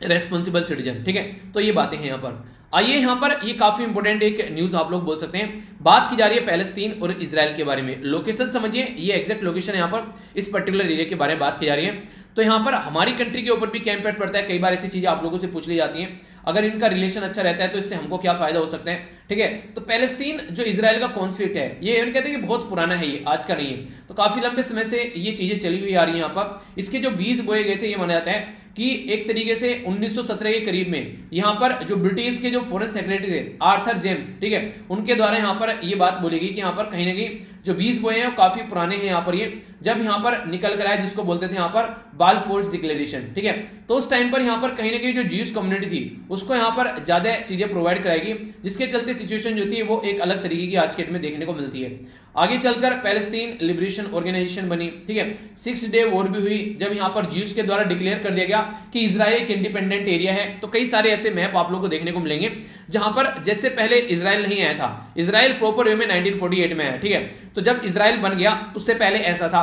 रेस्पॉन्सिबल सिटीजन, ठीक है। तो ये बातें हैं यहाँ पर। आइए यहाँ पर ये काफी इंपॉर्टेंट एक न्यूज आप लोग बोल सकते हैं। बात की जा रही है पैलेस्तीन और इजराइल के बारे में। लोकेशन समझिए, ये एग्जैक्ट लोकेशन है यहाँ पर, इस पर्टिकुलर एरिया के बारे में बात की जा रही है। तो यहाँ पर हमारी कंट्री के ऊपर भी क्या इम्पैक्ट पड़ता है, कई बार ऐसी चीजें आप लोगों से पूछ ली जाती हैं। अगर इनका रिलेशन अच्छा रहता है तो इससे हमको क्या फायदा हो सकता है, ठीक है। तो पैलेस्तीन जो इजराइल का कॉन्फ्लिक्ट है, ये कहते हैं कि बहुत पुराना है, ये आज का नहीं है। तो काफी लंबे समय से ये चीजें चली हुई आ रही है। यहाँ पर इसके जो बीज बोए गए थे, ये माना जाता है कि एक तरीके से 1917 के करीब में यहाँ पर जो ब्रिटिश के जो फॉरेन सेक्रेटरी थे आर्थर जेम्स, ठीक है, उनके द्वारा यहाँ पर ये बात बोली गई कि यहाँ पर कहीं ना कहीं जो बीज बोए हैं वो काफी पुराने हैं। यहाँ पर ये जब यहाँ पर निकल कर आया, जिसको बोलते थे यहाँ पर बालफोर्स डिक्लेरेशन, ठीक है। तो उस टाइम पर यहाँ पर कहीं ना कहीं जो ज्यूइश कम्युनिटी थी उसको यहाँ पर ज्यादा चीजें प्रोवाइड कराएगी, जिसके चलते सिचुएशन जो थी वो एक अलग तरीके की आज के डेट में देखने को मिलती है। आगे चलकर पैलेस्टीन लिबरेशन ऑर्गेनाइजेशन बनी, ठीक है। 6 डे वॉर भी हुई, जब यहाँ पर ज्यूस के द्वारा डिक्लेयर कर दिया गया कि इजराइल एक इंडिपेंडेंट एरिया है। तो कई सारे ऐसे मैप आप लोग को देखने को मिलेंगे जहां पर जैसे पहले इजराइल नहीं आया था, इजराइल प्रॉपर वे में 1948 में आया, ठीक है। तो जब इजराइल बन गया उससे पहले ऐसा था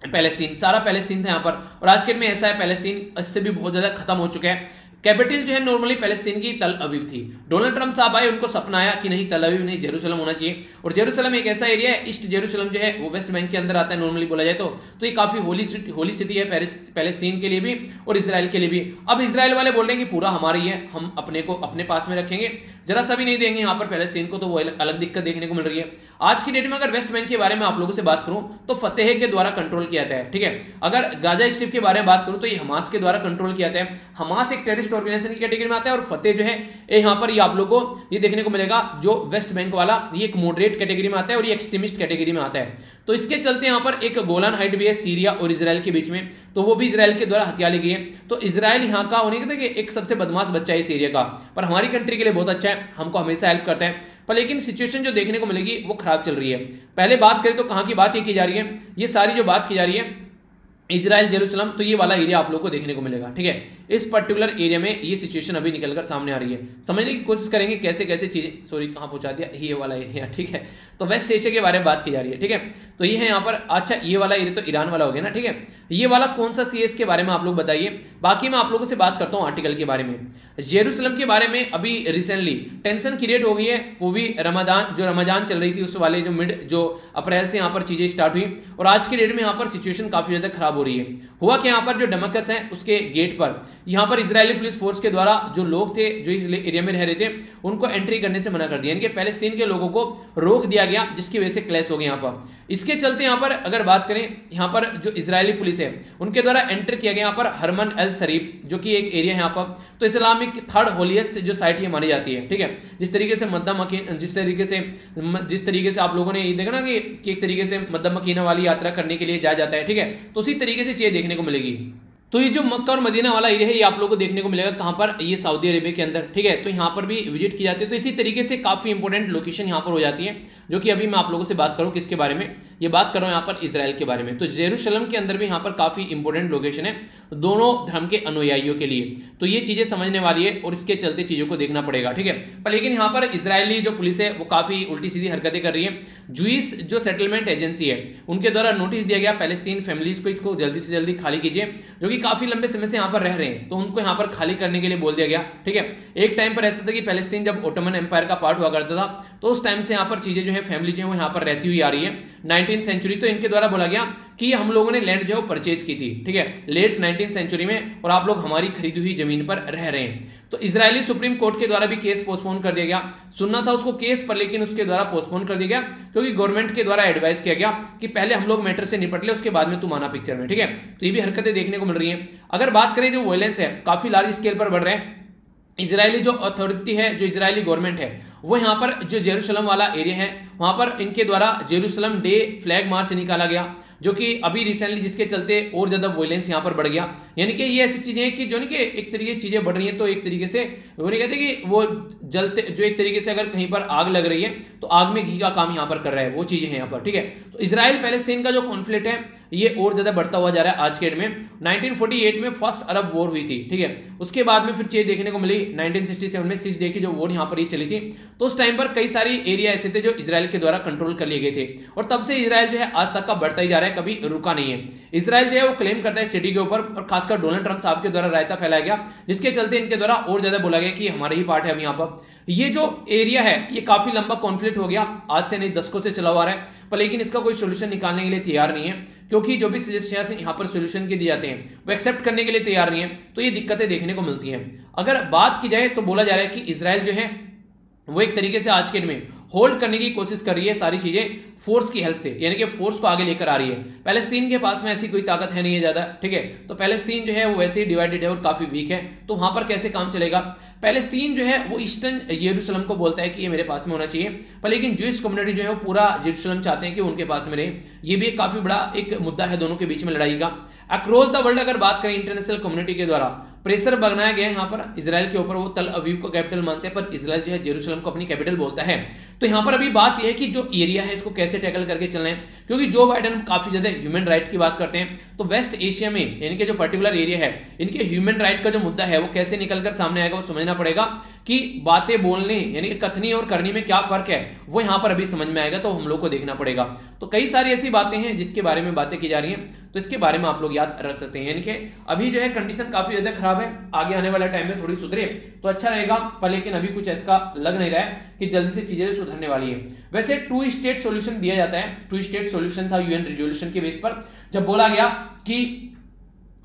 पैलेस्तीन, सारा पैलेस्तीन था यहाँ पर। और आज के डेट में ऐसा है पैलेस्तीन इससे भी बहुत ज्यादा खत्म हो चुका है। कैपिटल जो है नॉर्मली पैलेस्तीन की तल अवीव थी। डोनाल्ड ट्रंप साहब आए, उनको सपना आया कि नहीं तल अवीव नहीं, जेरूसलम होना चाहिए। और जेरूसलम एक ऐसा एरिया है, ईस्ट जेरूसलम जो है वो वेस्ट बैंक के अंदर आता है नॉर्मली बोला जाए तो ये काफी होली सिटी है पैलेस्तीन के लिए भी और इजराइल के लिए भी। अब इजराइल वाले बोल रहे हैं कि पूरा हमारा ही है, हम अपने को अपने पास में रखेंगे, जरा सा भी नहीं देंगे यहाँ पर पैलेस्तीन को। तो वो अलग दिक्कत देखने को मिल रही है। आज की डेट में अगर वेस्ट बैंक के बारे में आप लोगों से बात करूं तो फतेह के द्वारा कंट्रोल किया जाता है, ठीक है। अगर गाजा स्ट्रिप के बारे में बात करूं तो ये हमास के द्वारा कंट्रोल किया जाता है। हमास एक टेररिस्ट ऑर्गेनाइजेशन की कैटेगरी में आता है और फतेह जो है यहाँ पर ये आप लोगों को ये देखने को मिलेगा जो वेस्ट बैंक वाला, ये एक मॉडरेट कैटेगरी में आता है और ये एक्सट्रीमिस्ट कैटेगरी में आता है। तो इसके चलते यहाँ पर एक गोलान हाइट भी है सीरिया और इजराइल के बीच में, तो वो भी इजराइल के द्वारा हत्या ली गई है। तो इजराइल यहाँ का होने के एक सबसे बदमाश बच्चा है इस एरिया का, पर हमारी कंट्री के लिए बहुत अच्छा है, हमको हमेशा हेल्प करता है। पर लेकिन सिचुएशन जो देखने को मिलेगी वो खराब चल रही है। पहले बात करें तो कहाँ की बात ये की जा रही है, ये सारी जो बात की जा रही है इजराइल जेरूसलम, तो ये वाला एरिया आप लोग को देखने को मिलेगा, ठीक है। इस पर्टिकुलर एरिया में ये सिचुएशन अभी निकलकर सामने आ रही है। समझने की कोशिश करेंगे कैसे कैसे चीजें, सॉरी कहाँ पहुंचा दिया, ये वाला एरिया, ठीक है। तो वेस्ट एशिया के बारे में बात की जा रही है, ठीक है। तो ये है यहाँ पर, अच्छा ये वाला एरिया तो ईरान वाला हो गया ना, ठीक है। ये वाला कौन सा सीएस के बारे में आप लोग बताइए। बाकी मैं आप लोगों से बात करता हूँ आर्टिकल के बारे में। जेरूसलम के बारे में अभी रिसेंटली टेंशन क्रिएट हो गई है, वो भी रमजान चल रही थी उस वाले जो अप्रैल से यहाँ पर चीजें स्टार्ट हुई और आज के डेट में यहाँ पर सिचुएशन काफी ज्यादा खराब हो रही है। हुआ कि यहाँ पर जो डमस्कस है उसके गेट पर यहाँ पर इजरायली पुलिस फोर्स के द्वारा जो लोग थे जो इस एरिया में रह रहे थे उनको एंट्री करने से मना कर दिया, यानी कि पैलेस्तीन के लोगों को रोक दिया गया, जिसकी वजह से क्लैश हो गया यहाँ पर। इसके चलते यहाँ पर अगर बात करें, यहाँ पर जो इजरायली पुलिस है उनके द्वारा एंटर किया गया यहाँ पर हरमन अल शरीफ, जो कि एक एरिया है यहाँ पर। तो इस्लामिक 3rd होलीएस्ट जो साइट ये मानी जाती है, ठीक है। जिस तरीके से आप लोगों ने ये देखा ना कि एक तरीके से मक्का मदीना वाली यात्रा करने के लिए जाया जाता है, ठीक है। तो उसी तरीके से चीजें देखने को मिलेगी। तो ये जो मक्का और मदीना वाला एरिया है ये आप लोगों को देखने को मिलेगा कहां पर, ये सऊदी अरेबिया के अंदर, ठीक है। तो यहाँ पर भी विजिट की जाती है। तो इसी तरीके से काफी इंपॉर्टेंट लोकेशन यहाँ पर हो जाती है, जो कि अभी मैं आप लोगों से बात करूं किसके बारे में, ये बात कर रहा हूं यहाँ पर इजराइल के बारे में। तो जेरूशलम के अंदर भी यहाँ पर काफी इंपॉर्टेंट लोकेशन है दोनों धर्म के अनुयायियों के लिए। तो ये चीजें समझने वाली है और इसके चलते चीजों को देखना पड़ेगा, ठीक है। पर लेकिन यहाँ पर इजरायली जो पुलिस है वो काफी उल्टी सीधी हरकतें कर रही है। ज्यूइश जो सेटलमेंट एजेंसी है उनके द्वारा नोटिस दिया गया पैलेस्तीन फैमिलीज को, इसको जल्दी से जल्दी खाली कीजिए, जो कि काफी लंबे समय से यहाँ पर रह रहे हैं, तो उनको यहाँ पर खाली करने के लिए बोल दिया गया। ठीक है, एक टाइम पर ऐसा था कि पैलेस्तीन जब ओटोमन एम्पायर का पार्ट हुआ करता था, तो उस टाइम से यहाँ पर चीजें जो है फैमिली जो है वो यहाँ पर रहती हुई आ रही है। 19th सेंचुरी तो इनके द्वारा बोला गया कि हम लोगों ने लैंड जो है परचेज की थी, ठीक है, लेट 19th सेंचुरी में, और आप लोग हमारी खरीदी हुई जमीन पर रह रहे हैं। तो इजरायली सुप्रीम कोर्ट के द्वारा भी केस पोस्टपोन कर दिया गया। सुनना था उसको केस पर, लेकिन उसके द्वारा पोस्टपोन कर दिया गया, क्योंकि गवर्नमेंट के द्वारा एडवाइस किया गया कि पहले हम लोग मैटर से निपट ले, उसके बाद में तुम आना पिक्चर में। ठीक है, तो ये भी हरकतें देखने को मिल रही हैं। अगर बात करें जो वायलेंस है काफी लार्ज स्केल पर बढ़ रहे हैं। इजरायली जो अथॉरिटी है, जो इजरायली गवर्नमेंट है, वो यहाँ पर जो जेरूशलम वाला एरिया है वहां पर इनके द्वारा जेरूशलम डे फ्लैग मार्च निकाला गया, जो कि अभी रिसेंटली जिसके चलते और ज्यादा वायलेंस यहाँ पर बढ़ गया। यानी कि ये ऐसी चीजें हैं कि जो कि एक तरीके से चीजें बढ़ रही हैं, तो एक तरीके से वो नहीं कहते कि वो जलते, जो एक तरीके से अगर कहीं पर आग लग रही है तो आग में घी का काम यहाँ पर कर रहा है, वो चीजें हैं यहाँ पर। ठीक है, तो इजराइल पैलेस्तीन का जो कॉन्फ्लिक्ट है ये और ज्यादा बढ़ता हुआ जा रहा है आज के डेट में। 1948 में फर्स्ट अरब वॉर हुई थी, ठीक है, उसके बाद में फिर चीज देखने को मिली 1967 में 6 डे की जो वॉर यहाँ पर ये चली थी। तो उस टाइम पर कई सारी एरिया ऐसे थे जो इजराइल के द्वारा कंट्रोल कर लिए गए थे, और तब से इजराइल जो है आज तक का बढ़ता ही जा रहा है, कभी रुका नहीं है। इजराइल जो है वो क्लेम करता है सिटी के ऊपर, और खासकर डोनाल्ड ट्रंप साहब के द्वारा रायता फैलाया गया, जिसके चलते इनके द्वारा और ज्यादा बोला गया कि हमारे ही पार्ट है। अब यहाँ पर ये जो एरिया है ये काफी लंबा कॉन्फ्लिक्ट हो गया, आज से नहीं दशकों से चला हुआ रहा है, पर लेकिन इसका कोई सोल्यूशन निकालने के लिए तैयार नहीं है, क्योंकि जो भी सजेशन यहाँ पर सोल्यूशन के दिए जाते हैं वो एक्सेप्ट करने के लिए तैयार नहीं है। तो ये दिक्कतें देखने को मिलती हैं। अगर बात की जाए तो बोला जा रहा है कि इजराइल जो है वो एक तरीके से आज के दिन में होल्ड करने की कोशिश कर रही है सारी चीजें फोर्स की हेल्प से, यानी कि फोर्स को आगे लेकर आ रही है। पैलेस्तीन के पास में ऐसी कोई ताकत है नहीं है ज्यादा, ठीक है, तो पैलेस्तीन जो है वो वैसे ही डिवाइडेड है और काफी वीक है, तो वहां पर कैसे काम चलेगा। पैलेस्तीन जो है वो ईस्टर्न यरूशलेम को बोलता है कि ये मेरे पास में होना चाहिए, पर लेकिन ज्यूइश कम्युनिटी जो है वो पूरा यरूशलेम चाहते हैं कि उनके पास में रहे। ये भी एक काफी बड़ा एक मुद्दा है दोनों के बीच में लड़ाई का। अक्रॉस द वर्ल्ड अगर बात करें इंटरनेशनल कम्युनिटी के द्वारा प्रेशर बनाया गया है यहाँ पर इजराइल के ऊपर, वो तल अवीव को कैपिटल मानते हैं, पर इजराइल जो है जेरूशलेम को अपनी कैपिटल बोलता है। तो यहाँ पर अभी बात यह है कि जो एरिया है इसको कैसे टैकल करके चलना है, क्योंकि जो बाइडेन काफी ज्यादा ह्यूमन राइट की बात करते हैं, तो वेस्ट एशिया में यानी कि जो पर्टिकुलर एरिया है इनके ह्यूमन राइट का जो मुद्दा है वो कैसे निकलकर सामने आएगा, वो समझना पड़ेगा कि बातें बोलने यानी कि कथनी और करनी में क्या फर्क है, वो यहाँ पर अभी समझ में आएगा, तो हम लोग को देखना पड़ेगा। तो कई सारी ऐसी बातें हैं जिसके बारे में बातें की जा रही हैं, तो इसके बारे में आप लोग याद रख सकते हैं। यानी कि अभी जो है कंडीशन काफी ज्यादा खराब है, आगे आने वाला टाइम में थोड़ी सुधरे तो अच्छा रहेगा, पर लेकिन अभी कुछ ऐसा लग नहीं रहा है कि जल्दी से चीजें सुधरने वाली है। वैसे 2 स्टेट सॉल्यूशन दिया जाता है, 2 स्टेट सॉल्यूशन था यूएन रिजोल्यूशन के बेस पर, जब बोला गया कि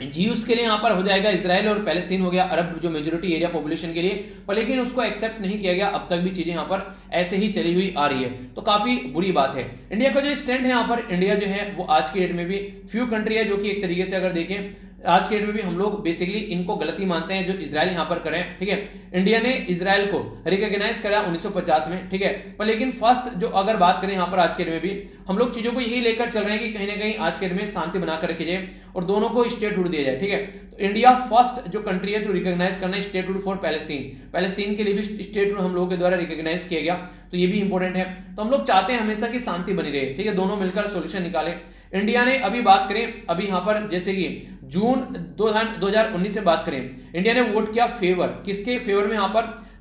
जीयूस के लिए यहां पर हो जाएगा इजराइल और पैलेस्तीन हो गया अरब जो मेजोरिटी एरिया पॉपुलेशन के लिए, पर लेकिन उसको एक्सेप्ट नहीं किया गया। अब तक भी चीजें यहां पर ऐसे ही चली हुई आ रही है, तो काफी बुरी बात है। इंडिया का जो स्टैंड है यहाँ पर, इंडिया जो है वो आज की डेट में भी फ्यू कंट्री है जो कि एक तरीके से अगर देखें आज के डेट में भी हम लोग बेसिकली इनको गलती मानते हैं जो इजराइल यहाँ पर करें, ठीक है। इंडिया ने इजराइल को रिकॉग्नाइज करा 1950 में, ठीक है, पर लेकिन फर्स्ट जो अगर बात करें यहाँ पर आज के डेट में भी हम लोग चीजों को यही लेकर चल रहे हैं कि कहीं ना कहीं आज के डेट में शांति बनाकर रखी जाए और दोनों को स्टेटहुड दिया जाए, ठीक है। तो इंडिया फर्स्ट जो कंट्री है तो रिकॉग्नाइज करना स्टेटहुड फॉर पैलेस्टीन, पैलेस्टीन के लिए भी स्टेटहुड हम लोगों के द्वारा रिकॉग्नाइज किया गया, तो ये भी इंपॉर्टेंट है। तो हम लोग चाहते हैं हमेशा की शांति बनी रहे, ठीक है, दोनों मिलकर सोल्यूशन निकाले। इंडिया ने अभी बात करें अभी यहाँ पर जैसे कि जून 2019 में बात करें, इंडिया ने वोट किया फेवर, किसके फेवर में,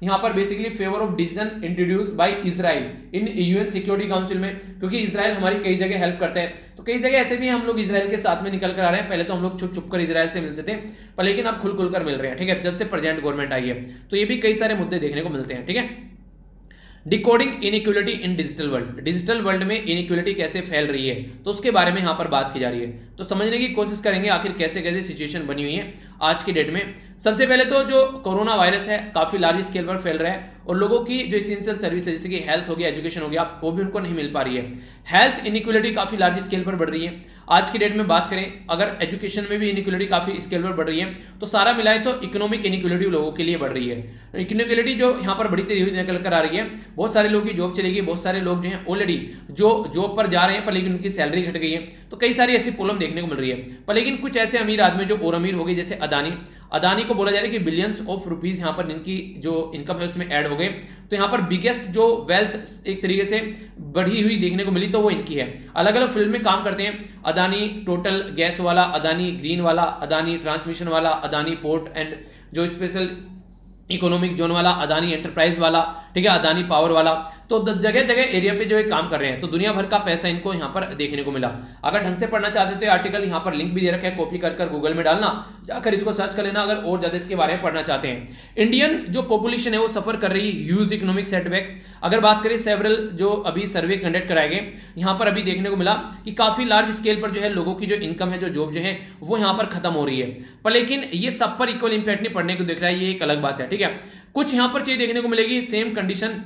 यहाँ पर basically favour of decision introduce by Israel in UN security council में, क्योंकि इजराइल हमारी कई जगह हेल्प करता है, तो कई जगह ऐसे भी हम लोग इजराइल के साथ में निकल कर आ रहे हैं। पहले तो हम लोग छुप छुप कर इजराइल से मिलते थे, पर लेकिन अब खुल खुलकर मिल रहे हैं, ठीक है, जब से प्रेजेंट गवर्नमेंट आई है। तो ये भी कई सारे मुद्दे देखने को मिलते हैं, ठीक है। डिकोडिंग इनइक्वलिटी इन डिजिटल वर्ल्ड, डिजिटल वर्ल्ड में इनइक्वलिटी कैसे फैल रही है, तो उसके बारे में यहाँ पर बात की जा रही है। तो समझने की कोशिश करेंगे आखिर कैसे कैसे सिचुएशन बनी हुई है आज की डेट में। सबसे पहले तो जो कोरोना वायरस है काफी लार्ज स्केल पर फैल रहा है और लोगों की जो एसेंशियल सर्विस है जैसे कि हेल्थ हो गया, एजुकेशन हो गया, वो भी उनको नहीं मिल पा रही है। हेल्थ इनइक्वलिटी काफी लार्ज स्केल पर बढ़ रही है आज की डेट में। बात करें अगर एजुकेशन में भी इनइक्वलिटी काफी स्केल पर बढ़ रही है, तो सारा मिलाए तो इकोनॉमिक इनइक्वलिटी लोगों के लिए बढ़ रही है। इनइक्वलिटी जो यहाँ पर बढ़ती हुई निकल कर आ रही है, बहुत सारे लोगों की जॉब चलेगी, बहुत सारे लोग जो है ऑलरेडी जो जॉब पर जा रहे हैं पर लेकिन उनकी सैलरी घट गई है, तो कई सारी ऐसी प्रॉब्लम देखने को मिल रही है। पर लेकिन कुछ ऐसे अमीर आदमी जो और अमीर हो गए, जैसे अदानी को बोला जा रहा है कि बिलियंस ऑफ रुपीज यहाँ पर इनकी जो इनकम है उसमें ऐड हो गए, तो यहाँ पर बिगेस्ट जो वेल्थ एक तरीके से बढ़ी हुई देखने को मिली तो वो इनकी है। अलग अलग फील्ड में काम करते हैं, अदानी टोटल गैस वाला, अदानी ग्रीन वाला, अदानी ट्रांसमिशन वाला, अदानी पोर्ट एंड जो स्पेशल इकोनॉमिक जोन वाला, अदानी एंटरप्राइज वाला, ठीक है, अदानी पावर वाला। तो जगह जगह एरिया पे जो है काम कर रहे हैं, तो दुनिया भर का पैसा इनको यहाँ पर देखने को मिला। अगर ढंग से पढ़ना चाहते तो आर्टिकल यहाँ पर लिंक भी दे रखा है, कॉपी कर गूगल में डालना, जाकर इसको सर्च कर लेना अगर और ज्यादा इसके बारे में पढ़ना चाहते हैं। इंडियन जो पॉपुलेशन है वो सफर कर रही है ह्यूज इकोनॉमिक सेटबैक। अगर बात करें सेवरल जो अभी सर्वे कंडक्ट कराए गए, यहाँ पर अभी देखने को मिला कि काफी लार्ज स्केल पर जो है लोगों की जो इनकम है, जो जॉब जो है वो यहाँ पर खत्म हो रही है। पर लेकिन ये सब पर इक्वल इंपैक्ट नहीं पड़ने को दिख रहा है, ये एक अलग बात है। ठीक है, कुछ यहाँ पर चीज देखने को मिलेगी, सेम कंडीशन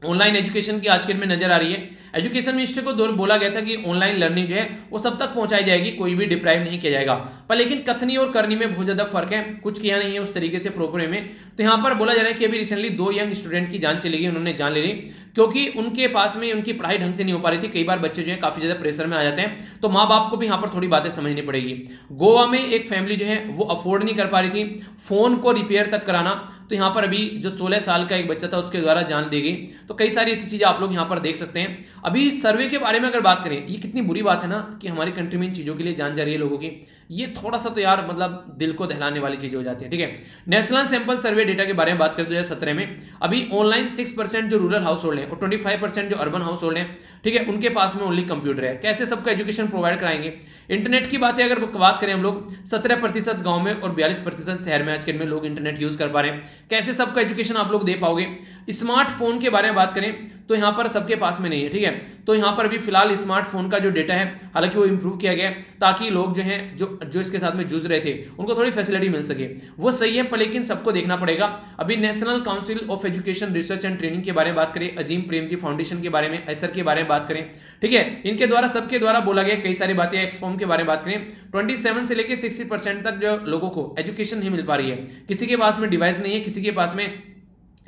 ऑनलाइन एजुकेशन की आज के डेट में नजर आ रही है। एजुकेशन मिनिस्टर को बोला गया था कि ऑनलाइन लर्निंग जो है वो सब तक पहुंचाई जाएगी, कोई भी डिप्राइव नहीं किया जाएगा। पर लेकिन कथनी और करनी में बहुत ज्यादा फर्क है, कुछ किया नहीं है उस तरीके से प्रॉपर वे में। तो यहाँ पर बोला जा रहा है कि अभी रिसेंटली 2 यंग स्टूडेंट की जान चली गई, उन्होंने जान ले ली क्योंकि उनके पास में उनकी पढ़ाई ढंग से नहीं हो पा रही थी। कई बार बच्चे जो है काफी ज्यादा प्रेशर में आ जाते हैं, तो माँ बाप को भी यहाँ पर थोड़ी बातें समझनी पड़ेगी। गोवा में एक फैमिली जो है वो अफोर्ड नहीं कर पा रही थी फोन को रिपेयर तक कराना, तो यहाँ पर अभी जो 16 साल का एक बच्चा था उसके द्वारा जान दी गई। तो कई सारी ऐसी चीजें आप लोग यहाँ पर देख सकते हैं। अभी सर्वे के बारे में अगर बात करें, ये कितनी बुरी बात है ना कि हमारी कंट्री में इन चीजों के लिए जान जा रही है लोगों की, ये थोड़ा सा तो यार मतलब दिल को दहलाने वाली चीज हो जाती है। ठीक है, नेशनल सैंपल सर्वे डेटा के बारे में बात करें 2017 में अभी ऑनलाइन 6% जो रूरल हाउस होल्ड है और 25% जो अर्बन हाउस होल्ड है, ठीक है, उनके पास में ओनली कंप्यूटर है। कैसे सबको एजुकेशन प्रोवाइड कराएंगे? इंटरनेट की बातें अगर बात करें हम लोग 17% गांव में और 42% शहर में आज के दिन में लोग इंटरनेट यूज कर पा रहे हैं। कैसे सबको एजुकेशन आप लोग दे पाओगे? स्मार्टफोन के बारे में बात करें तो यहाँ पर सबके पास में नहीं है। ठीक है, तो यहाँ पर अभी फिलहाल स्मार्टफोन का जो डेटा है हालांकि वो इंप्रूव किया गया है ताकि लोग जो हैं जो इसके साथ में जूझ रहे थे उनको थोड़ी फैसिलिटी मिल सके, वो सही है। पर लेकिन सबको देखना पड़ेगा। अभी national council of education research and training के बारे में बात करें, अजीम प्रेमजी फाउंडेशन के बारे में, ऐसर के बारे में बात करें, ठीक है, इनके द्वारा सबके द्वारा बोला गया कई सारी बातें। एक्सफॉर्म के बारे में बात करें 27 से लेकर 60% तक जो लोगों को एजुकेशन नहीं मिल पा रही है। किसी के पास में डिवाइस नहीं है, किसी के पास में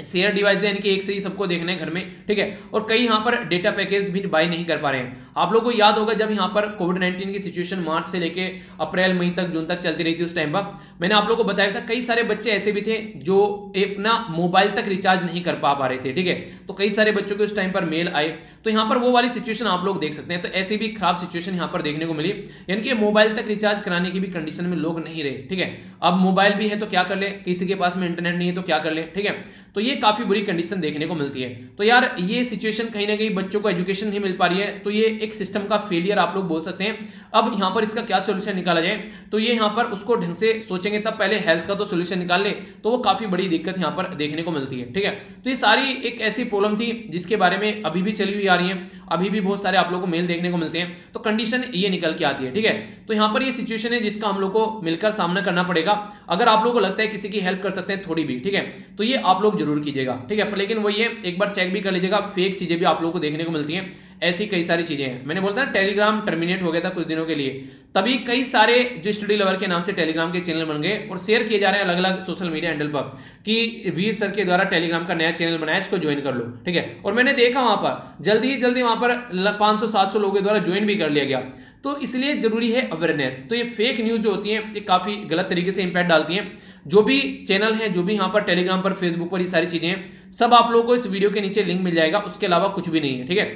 शेयर डिवाइस है, यानी कि एक से ही सबको देखना है घर में। ठीक है, और कई यहाँ पर डेटा पैकेज भी बाय नहीं कर पा रहे हैं। आप लोगों को याद होगा जब यहाँ पर कोविड-19 की सिचुएशन मार्च से लेके अप्रैल मई तक जून तक चलती रही थी, उस टाइम पर मैंने आप लोगों को बताया था कई सारे बच्चे ऐसे भी थे जो अपना मोबाइल तक रिचार्ज नहीं कर पा रहे थे। ठीक है, तो कई सारे बच्चों के उस टाइम पर मेल आए, तो यहाँ पर वो वाली सिचुएशन आप लोग देख सकते हैं। तो ऐसी भी खराब सिचुएशन यहाँ पर देखने को मिली, यानी कि मोबाइल तक रिचार्ज कराने की भी कंडीशन में लोग नहीं रहे। ठीक है, अब मोबाइल भी है तो क्या कर ले, किसी के पास में इंटरनेट नहीं है तो क्या कर ले। ठीक है, तो ये काफी बुरी कंडीशन देखने को मिलती है। तो यार ये सिचुएशन कहीं ना कहीं बच्चों को एजुकेशन नहीं मिल पा रही है, तो ये एक सिस्टम का फेलियर आप लोग बोल सकते हैं। अब यहाँ पर इसका क्या सोल्यूशन निकाला जाए, तो ये यहाँ पर उसको ढंग से सोचेंगे तब पहले हेल्थ का तो सोल्यूशन निकाल ले, तो वो काफी बड़ी दिक्कत यहाँ पर देखने को मिलती है। ठीक है, तो ये सारी एक ऐसी प्रॉब्लम थी जिसके बारे में अभी भी चली हुई आ रही है, अभी भी बहुत सारे आप लोगों को मेल देखने को मिलते हैं, तो कंडीशन ये निकल के आती है। ठीक है, तो यहाँ पर ये सिचुएशन है जिसका हम लोग को मिलकर सामना करना पड़ेगा। अगर आप लोगों को लगता है किसी की हेल्प कर सकते हैं थोड़ी भी, ठीक है, तो ये आप लोग जरूर कीजिएगा। ठीक है, पर लेकिन वही है, एक बार चेक भी कर लीजिएगा, फेक चीजें भी आप लोगों को देखने को मिलती हैं। ऐसी कई सारी चीजें हैं। मैंने बोलता ना टेलीग्राम टर्मिनेट हो गया था कुछ दिनों के लिए, तभी कई सारे जो स्टडी लवर के नाम से टेलीग्राम के चैनल बन गए और शेयर किए जा रहे हैं अलग अलग सोशल मीडिया हैंडल पर कि वीर सर के द्वारा टेलीग्राम का नया चैनल बनाया, इसको ज्वाइन कर लो। ठीक है, और मैंने देखा वहां पर जल्दी वहां पर 500-700 लोगों के द्वारा ज्वाइन भी कर लिया गया। तो इसलिए जरूरी है अवेयरनेस। तो ये फेक न्यूज जो होती है ये काफी गलत तरीके से इंपैक्ट डालती हैं। जो भी चैनल है, जो भी यहाँ पर टेलीग्राम पर, फेसबुक पर ये सारी चीजें हैं, सब आप लोगों को इस वीडियो के नीचे लिंक मिल जाएगा, उसके अलावा कुछ भी नहीं है। ठीक है,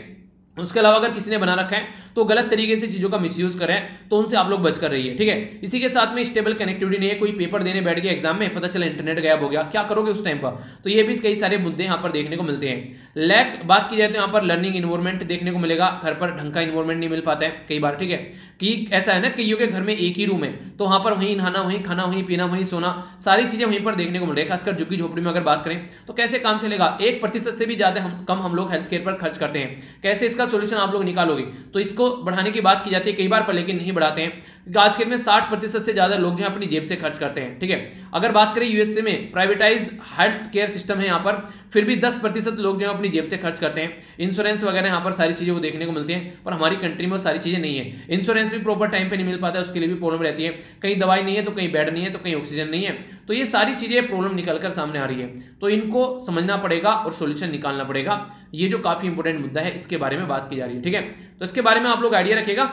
उसके अलावा अगर किसी ने बना रखा है तो गलत तरीके से चीजों का मिसयूज करें तो उनसे आप लोग बच कर रहिए। ठीक है, इसी के साथ में स्टेबल कनेक्टिविटी नहीं है, कोई पेपर देने बैठ गया एग्जाम में, पता चला इंटरनेट गायब हो गया, क्या करोगे उस टाइम पर? तो ये भी कई सारे मुद्दे यहाँ पर देखने को मिलते हैं। लैक बात की जाए तो यहाँ पर लर्निंग इन्वायरमेंट देखने को मिलेगा, घर पर ढंग का इन्वायरमेंट नहीं मिल पाता है कई बार। ठीक है, कि ऐसा है ना कईयों के घर में एक ही रूम है, तो वहां पर वहीं नहाना, वहीं खाना, वहीं पीना, वहीं सोना, सारी चीजें वहीं पर देखने को मिल रही है। खासकर झुग्गी झोपड़ी में अगर बात करें तो कैसे काम चलेगा? 1% से भी ज्यादा कम हम लोग हेल्थ केयर पर खर्च करते हैं। कैसे इसका सोल्यूशन आप लोग निकालोगे? तो इसको बढ़ाने की बात की जाती है कई बार, पर लेकिन नहीं बढ़ाते हैं। आज के में 60% से ज्यादा लोग जो है अपनी जेब से खर्च करते हैं। ठीक है, अगर बात करें यूएसए में प्राइवेटाइज हेल्थ केयर सिस्टम है यहाँ पर, फिर भी 10% लोग जो है अपनी जेब से खर्च करते हैं। इंश्योरेंस वगैरह यहाँ पर सारी चीजें वो देखने को मिलती हैं, पर हमारी कंट्री में वो सारी चीजें नहीं है। इंश्योरेंस भी प्रॉपर टाइम पे नहीं मिल पाता है, उसके लिए भी प्रॉब्लम रहती है। कहीं दवाई नहीं है तो कहीं बेड नहीं है तो कहीं ऑक्सीजन नहीं है, तो ये सारी चीजें प्रॉब्लम निकलकर सामने आ रही है। तो इनको समझना पड़ेगा और सोल्यूशन निकालना पड़ेगा। ये जो काफी इंपॉर्टेंट मुद्दा है, इसके बारे में बात की जा रही है। ठीक है, तो इसके बारे में आप लोग आइडिया रखिएगा,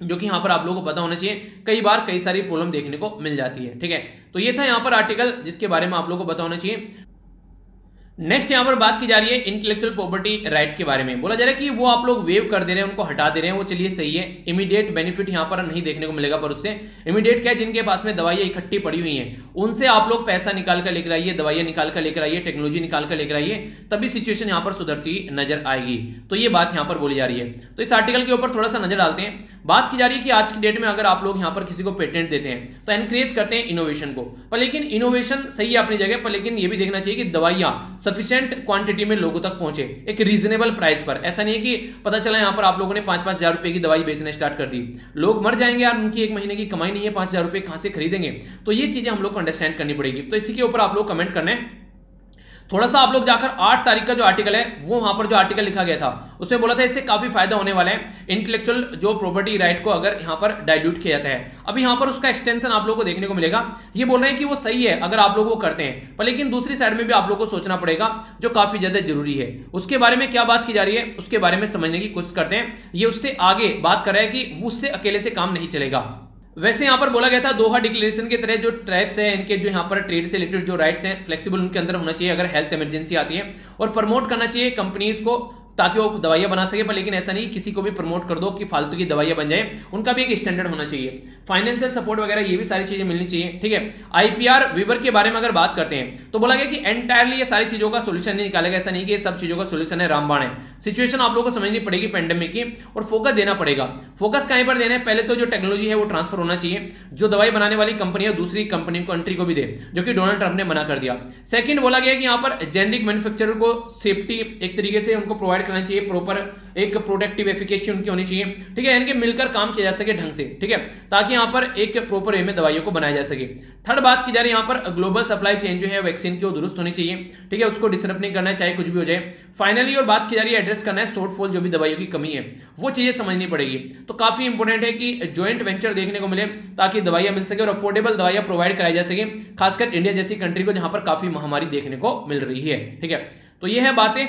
जो कि यहाँ पर आप लोगों को पता होना चाहिए। कई बार कई सारी प्रॉब्लम देखने को मिल जाती है। ठीक है, तो ये था यहाँ पर आर्टिकल जिसके बारे में आप लोगों को पता होना चाहिए। नेक्स्ट यहाँ पर बात की जा रही है इंटेलेक्चुअल प्रॉपर्टी राइट के बारे में। बोला जा रहा है कि वो आप लोग वेव कर दे रहे हैं, उनको हटा दे रहे हैं, वो चलिए सही है। इमीडिएट बेनिफिट यहाँ पर नहीं देखने को मिलेगा, पर उससे इमीडिएट क्या है, जिनके पास में दवाइयाँ इकट्ठी पड़ी हुई हैं उनसे आप लोग पैसा निकाल कर लेकर आइए, दवाइयाँ निकाल कर लेकर आइए, टेक्नोलॉजी निकाल कर लेकर आइए, तभी सिचुएशन यहाँ पर सुधरती नजर आएगी। तो ये बात यहाँ पर बोली जा रही है। तो इस आर्टिकल के ऊपर थोड़ा सा नजर डालते हैं। बात की जा रही है कि आज की डेट में अगर आप लोग यहाँ पर किसी को पेटेंट देते हैं तो एनकरेज करते हैं इनोवेशन को, पर लेकिन इनोवेशन सही है अपनी जगह, पर लेकिन ये भी देखना चाहिए कि दवाइयां सफिशिएंट क्वांटिटी में लोगों तक पहुंचे एक रीजनेबल प्राइस पर। ऐसा नहीं है कि पता चला यहां पर आप लोगों ने 5-5 हजार रुपए की दवाई बेचना स्टार्ट कर दी, लोग मर जाएंगे यार, उनकी एक महीने की कमाई नहीं है, 5 हजार रुपए कहां से खरीदेंगे। तो ये चीजें हम लोग को अंडरस्टैंड करनी पड़ेगी। तो इसी के ऊपर आप लोग कमेंट करने थोड़ा सा आप लोग जाकर 8 तारीख का जो आर्टिकल है, वो वहां पर जो आर्टिकल लिखा गया था उसमें बोला था इससे काफी फायदा होने वाला है इंटेलेक्चुअल जो प्रॉपर्टी राइट को अगर यहां पर डाइल्यूट किया जाता है। अभी यहां पर उसका एक्सटेंशन आप लोग को देखने को मिलेगा। ये बोल रहे हैं कि वो सही है अगर आप लोग वो करते हैं, पर लेकिन दूसरी साइड में भी आप लोग को सोचना पड़ेगा जो काफी ज्यादा जरूरी है। उसके बारे में क्या बात की जा रही है उसके बारे में समझने की कोशिश करते हैं। ये उससे आगे बात कर रहा है कि उससे अकेले से काम नहीं चलेगा। वैसे यहां पर बोला गया था दोहा डिक्लेरेशन के तरह जो ट्राइब्स है इनके जो यहां पर ट्रेड से रिलेटेड जो राइट्स हैं फ्लेक्सिबल उनके अंदर होना चाहिए अगर हेल्थ इमरजेंसी आती है, और प्रमोट करना चाहिए कंपनीज को ताकि वो दवाइयां बना सके। पर लेकिन ऐसा नहीं किसी को भी प्रमोट कर दो कि फालतू की दवाइयां बन जाए, उनका भी एक स्टैंडर्ड होना चाहिए। फाइनेंशियल सपोर्ट वगैरह ये भी सारी चीजें मिलनी चाहिए, ठीक है। आईपीआर वीवर के बारे में अगर बात करते हैं तो बोला गया कि एंटायरली ये सारी चीजों का सोल्यूशन नहीं निकालेगा। ऐसा नहीं कि ये सब चीजों का सोल्यूशन है रामबाण है। सिचुएशन आप लोगों को समझनी पड़ेगी पेंडेमिक की, और फोकस देना पड़ेगा। फोकस कहीं पर देना है, पहले तो जो टेक्नोलॉजी है वो ट्रांसफर होना चाहिए, जो दवाई बनाने वाली कंपनी है दूसरी कंपनी कंट्री को भी दे, जो कि डोनाल्ड ट्रंप ने मना कर दिया। सेकंड बोला गया कि यहाँ पर जेनेरिक मैन्युफैक्चरर को सेफ्टी एक तरीके से उनको प्रोवाइड करना चाहिए, प्रॉपर एक प्रोडक्टिव एफिकेसी उनकी होनी चाहिए, ठीक है, यानी कि मिलकर काम किया जा सके ढंग से, ठीक है, ताकि यहां पर एक प्रॉपर वे में दवाइयों को बनाया जा सके। थर्ड बात की जा रही है यहां पर ग्लोबल सप्लाई चेन जो है वैक्सीन की वो दुरुस्त होनी चाहिए, ठीक है, उसको डिस्टर्ब नहीं करना है चाहे कुछ भी हो जाए। फाइनली और बात की जा रही है एड्रेस करना है शॉर्टफॉल जो भी दवाइयों की कमी है वो चीजें समझनी पड़ेगी। तो काफी इंपॉर्टेंट है कि ज्वाइंट वेंचर देखने को मिले ताकि दवाइयां मिल सके और अफोर्डेबल दवाइयां प्रोवाइड कराई जा सके, खासकर इंडिया जैसी कंट्री को जहां पर काफी महामारी देखने को मिल रही है, ठीक है। तो ये है बातें।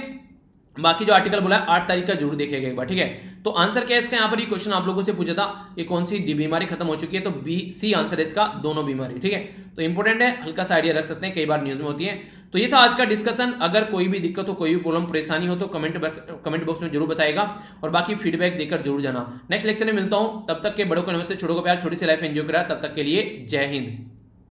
बाकी जो आर्टिकल बोला है 8 तारीख का जरूर देखेगा एक बार, ठीक है। तो आंसर क्या है इसका, यहाँ पर ये क्वेश्चन आप लोगों से पूछा था कि कौन सी बीमारी खत्म हो चुकी है, तो बी सी आंसर है इसका, दोनों बीमारी, ठीक है। तो इंपॉर्टेंट है, हल्का सा आइडिया रख सकते हैं, कई बार न्यूज में होती है। तो ये था आज का डिस्कशन। अगर कोई भी दिक्कत हो, कोई भी प्रॉब्लम परेशानी हो तो कमेंट बॉक्स में जरूर बताएगा, और बाकी फीडबैक देकर जरूर जाना। नेक्स्ट लेक्चर में मिलता हूं, तब तक के बड़ों को नमस्ते, छोटों को प्यार, छोटी सी लाइफ एंजॉय करा। तब तक के लिए जय हिंद।